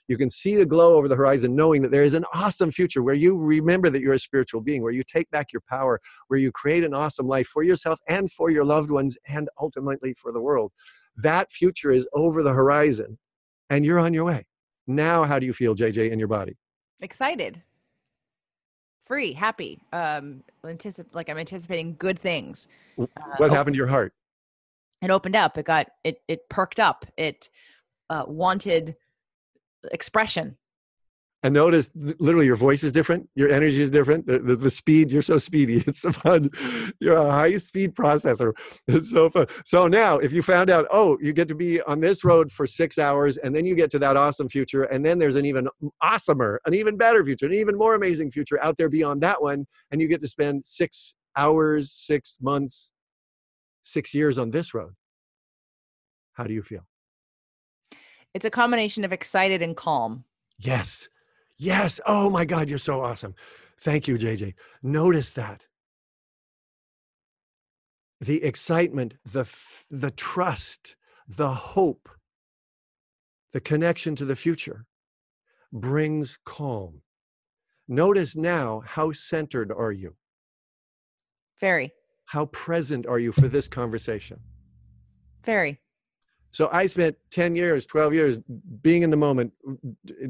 You can see the glow over the horizon, knowing that there is an awesome future where you remember that you're a spiritual being, where you take back your power, where you create an awesome life for yourself and for your loved ones and ultimately for the world. That future is over the horizon and you're on your way. Now, how do you feel, JJ, in your body? Excited. Free, happy, I'm anticipating good things. What happened to your heart? It opened up. It perked up. It wanted expression. And notice, literally, your voice is different. Your energy is different. The speed, you're so speedy. It's so fun. You're a high-speed processor. It's so fun. So now, if you found out, oh, you get to be on this road for 6 hours, and then you get to that awesome future, and then there's an even awesomer, an even better future, an even more amazing future out there beyond that one, and you get to spend 6 hours, 6 months, 6 years on this road. How do you feel? It's a combination of excited and calm. Yes. Yes. Oh my God, you're so awesome. Thank you, JJ. Notice that. The excitement, the trust, the hope, the connection to the future brings calm. Notice now, how centered are you? Very. How present are you for this conversation? Very. So I spent 10 years, 12 years being in the moment,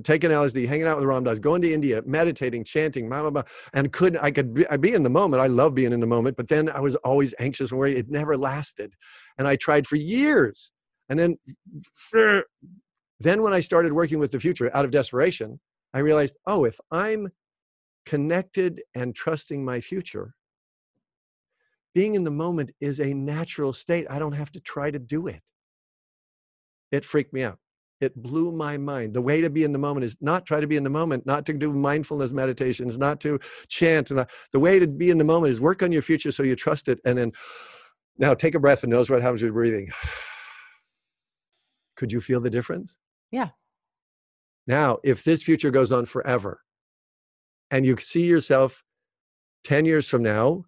taking LSD, hanging out with Ram Dass, going to India, meditating, chanting, blah, blah, blah. And I'd be in the moment. I love being in the moment, but then I was always anxious and worried. It never lasted. And I tried for years. And then when I started working with the future out of desperation, I realized, oh, if I'm connected and trusting my future, being in the moment is a natural state. I don't have to try to do it. It freaked me out. It blew my mind. The way to be in the moment is not try to be in the moment, not to do mindfulness meditations, not to chant. The way to be in the moment is work on your future so you trust it. And then now take a breath and notice what happens with breathing. Could you feel the difference? Yeah. Now, if this future goes on forever and you see yourself 10 years from now,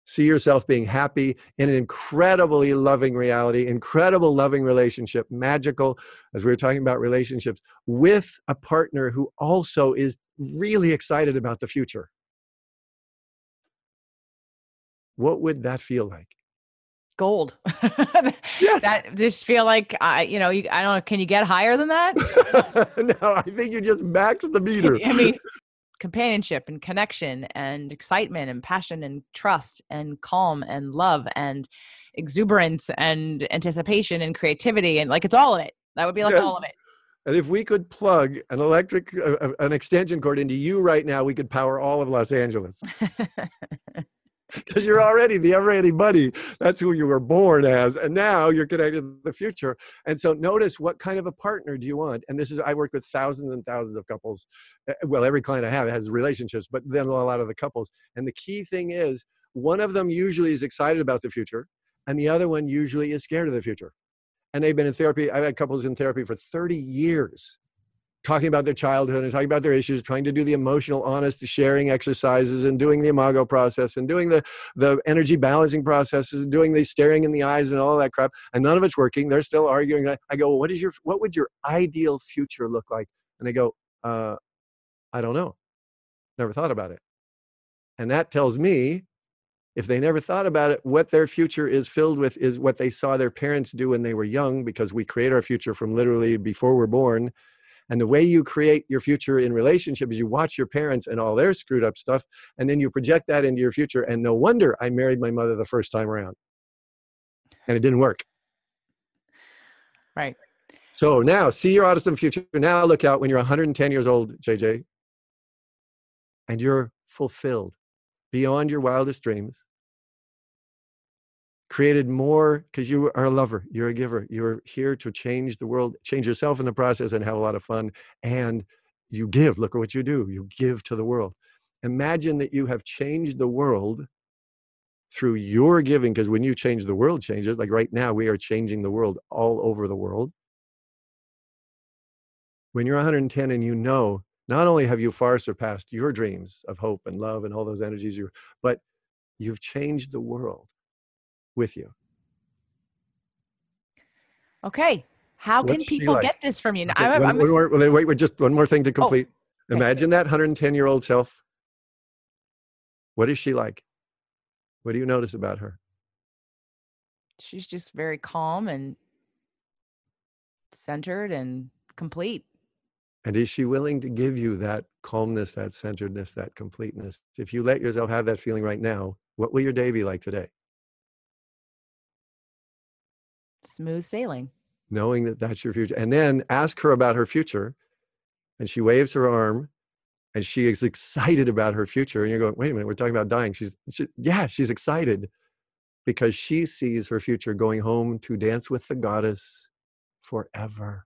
see yourself being happy in an incredibly loving reality, incredible loving relationship, magical, as we were talking about relationships, with a partner who also is really excited about the future. What would that feel like? Gold. Yes. That just feel like, I don't know, can you get higher than that? No, I think you just maxed the meter. I mean, companionship and connection and excitement and passion and trust and calm and love and exuberance and anticipation and creativity. And like, it's all of it. That would be like all of it. And if we could plug an extension cord into you right now, we could power all of Los Angeles. Because you're already the ever-ready buddy. That's who you were born as. And now you're connected to the future. And so notice, what kind of a partner do you want? And this is, I work with thousands and thousands of couples. Well, every client I have has relationships, but then a lot of the couples. And the key thing is, one of them usually is excited about the future, and the other one usually is scared of the future. And they've been in therapy. I've had couples in therapy for 30 years, talking about their childhood and talking about their issues, trying to do the emotional, honest sharing exercises and doing the imago process and doing the energy balancing processes and doing the staring in the eyes and all that crap. And none of it's working. They're still arguing. I go, well, what would your ideal future look like? And they go, I don't know. Never thought about it. And that tells me, if they never thought about it, what their future is filled with is what they saw their parents do when they were young, because we create our future from literally before we're born. And the way you create your future in relationship is you watch your parents and all their screwed up stuff, and then you project that into your future. And no wonder I married my mother the first time around. And it didn't work. Right. So now, see your awesome future. Now look out when you're 110 years old, JJ, and you're fulfilled beyond your wildest dreams. Created more, because you are a lover, you're a giver, you're here to change the world, change yourself in the process, and have a lot of fun. And you give. Look at what you do. You give to the world. Imagine that you have changed the world through your giving, because when you change, the world changes. Like right now, we are changing the world all over the world. When you're 110 and you know, not only have you far surpassed your dreams of hope and love and all those energies, but you've changed the world with you. Okay. How What's can she people like? get this from you? Okay, wait, just one more thing to complete. Okay. Imagine that 110-year-old self. What is she like? What do you notice about her? She's just very calm and centered and complete. And is she willing to give you that calmness, that centeredness, that completeness? If you let yourself have that feeling right now, what will your day be like today? Smooth sailing. Knowing that that's your future. And then ask her about her future. And she waves her arm and she is excited about her future. And you're going, wait a minute, we're talking about dying. She's excited because she sees her future going home to dance with the goddess forever.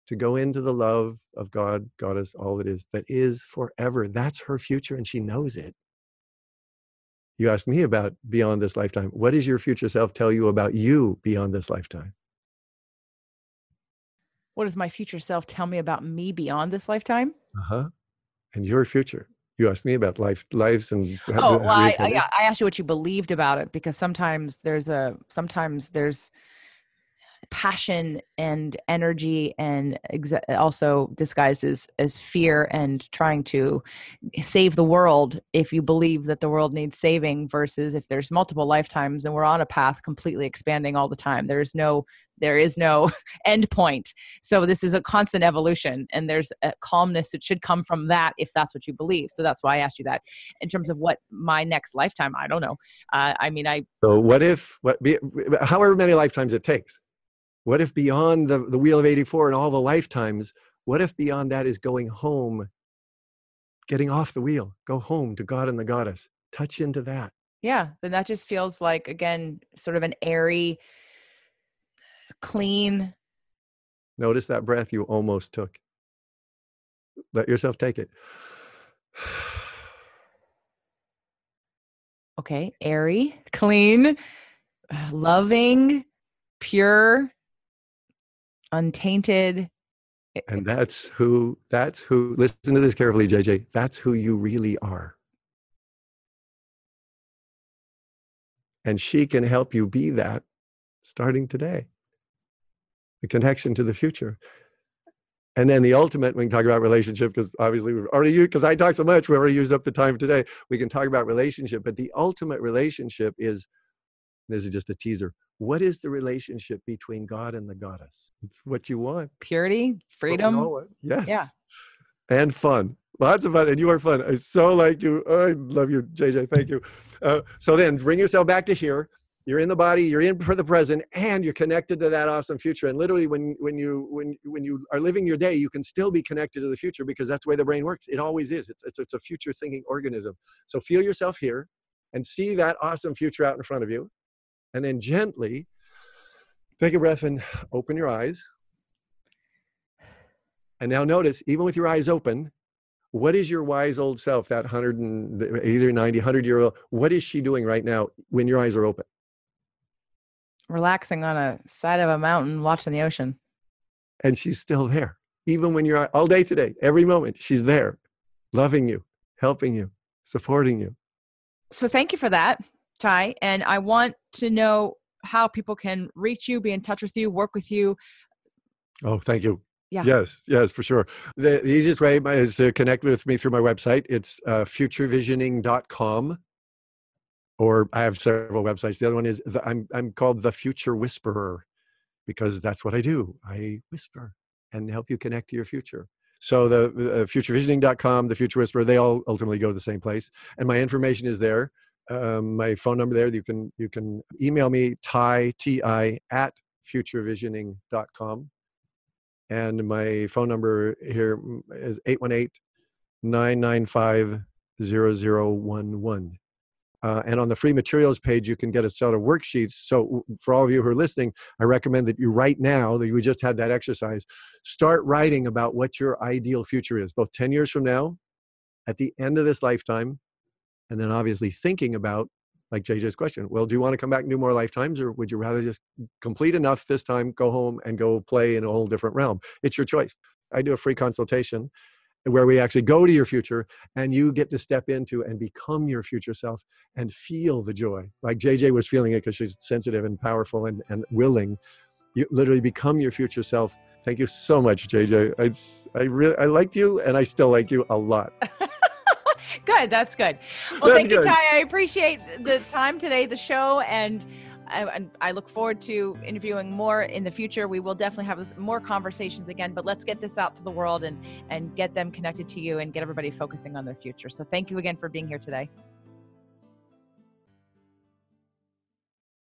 To go into the love of God, goddess, all it is, that is forever. That's her future, and she knows it. You asked me about beyond this lifetime. What does your future self tell you about you beyond this lifetime? What does my future self tell me about me beyond this lifetime? And your future. You asked me about lives and I asked you what you believed about it, because sometimes there's passion and energy and also disguised as fear and trying to save the world if you believe that the world needs saving, versus if there's multiple lifetimes and we're on a path completely expanding all the time. There is no end point. So this is a constant evolution, and there's a calmness that should come from that if that's what you believe. So that's why I asked you that. In terms of what my next lifetime, I don't know. So however many lifetimes it takes, what if beyond the Wheel of 84 and all the lifetimes, what if beyond that is going home, getting off the wheel, go home to God and the goddess, touch into that. Yeah, then that just feels like, again, sort of an airy, clean. Notice that breath you almost took. Let yourself take it. Okay, airy, clean, loving, pure, untainted. And that's who, listen to this carefully, JJ, that's who you really are. And she can help you be that starting today. The connection to the future. And then the ultimate, we can talk about relationship, because obviously we've already used, because I talk so much, we already used up the time today. We can talk about relationship, but the ultimate relationship is, this is just a teaser. What is the relationship between God and the goddess? It's what you want. Purity, freedom. Yes. Yeah. And fun. Lots of fun. And you are fun. I so like you. Oh, I love you, JJ. Thank you. So then bring yourself back to here. You're in the body, you're in for the present, and you're connected to that awesome future. And literally when you are living your day, you can still be connected to the future because that's the way the brain works. It always is. It's a future thinking organism. So feel yourself here and see that awesome future out in front of you. And then gently take a breath and open your eyes. And now notice, even with your eyes open, what is your wise old self, that 80 or 90, 100-year-old, what is she doing right now when your eyes are open? Relaxing on a side of a mountain, watching the ocean. And she's still there. Even when you're all day today, every moment, she's there, loving you, helping you, supporting you. So thank you for that, Ty. And I want to know how people can reach you, be in touch with you, work with you. Oh, thank you. Yeah. Yes, for sure. The easiest way is to connect with me through my website. It's FutureVisioning.com. Or I have several websites. The other one is I'm called the Future Whisperer because that's what I do. I whisper and help you connect to your future. So the FutureVisioning.com, the Future Whisperer, they all ultimately go to the same place. And my information is there. My phone number there. You can email me Ti at FutureVisioning.com. And my phone number here is 818-995-0011. And on the free materials page, you can get a set of worksheets. So for all of you who are listening, I recommend that you right now, that we just had that exercise, start writing about what your ideal future is, both 10 years from now, at the end of this lifetime, and then obviously thinking about, like JJ's question, well, do you want to come back and do more lifetimes, or would you rather just complete enough this time, go home and go play in a whole different realm? It's your choice. I do a free consultation where we actually go to your future and you get to step into and become your future self and feel the joy. Like JJ was feeling it because she's sensitive and powerful and willing. You literally become your future self. Thank you so much, JJ. I liked you and I still like you a lot. Good. That's good. Well, thank you, Ty. I appreciate the time today, the show, and I look forward to interviewing more in the future. We will definitely have more conversations again, but let's get this out to the world and get them connected to you and get everybody focusing on their future. So thank you again for being here today.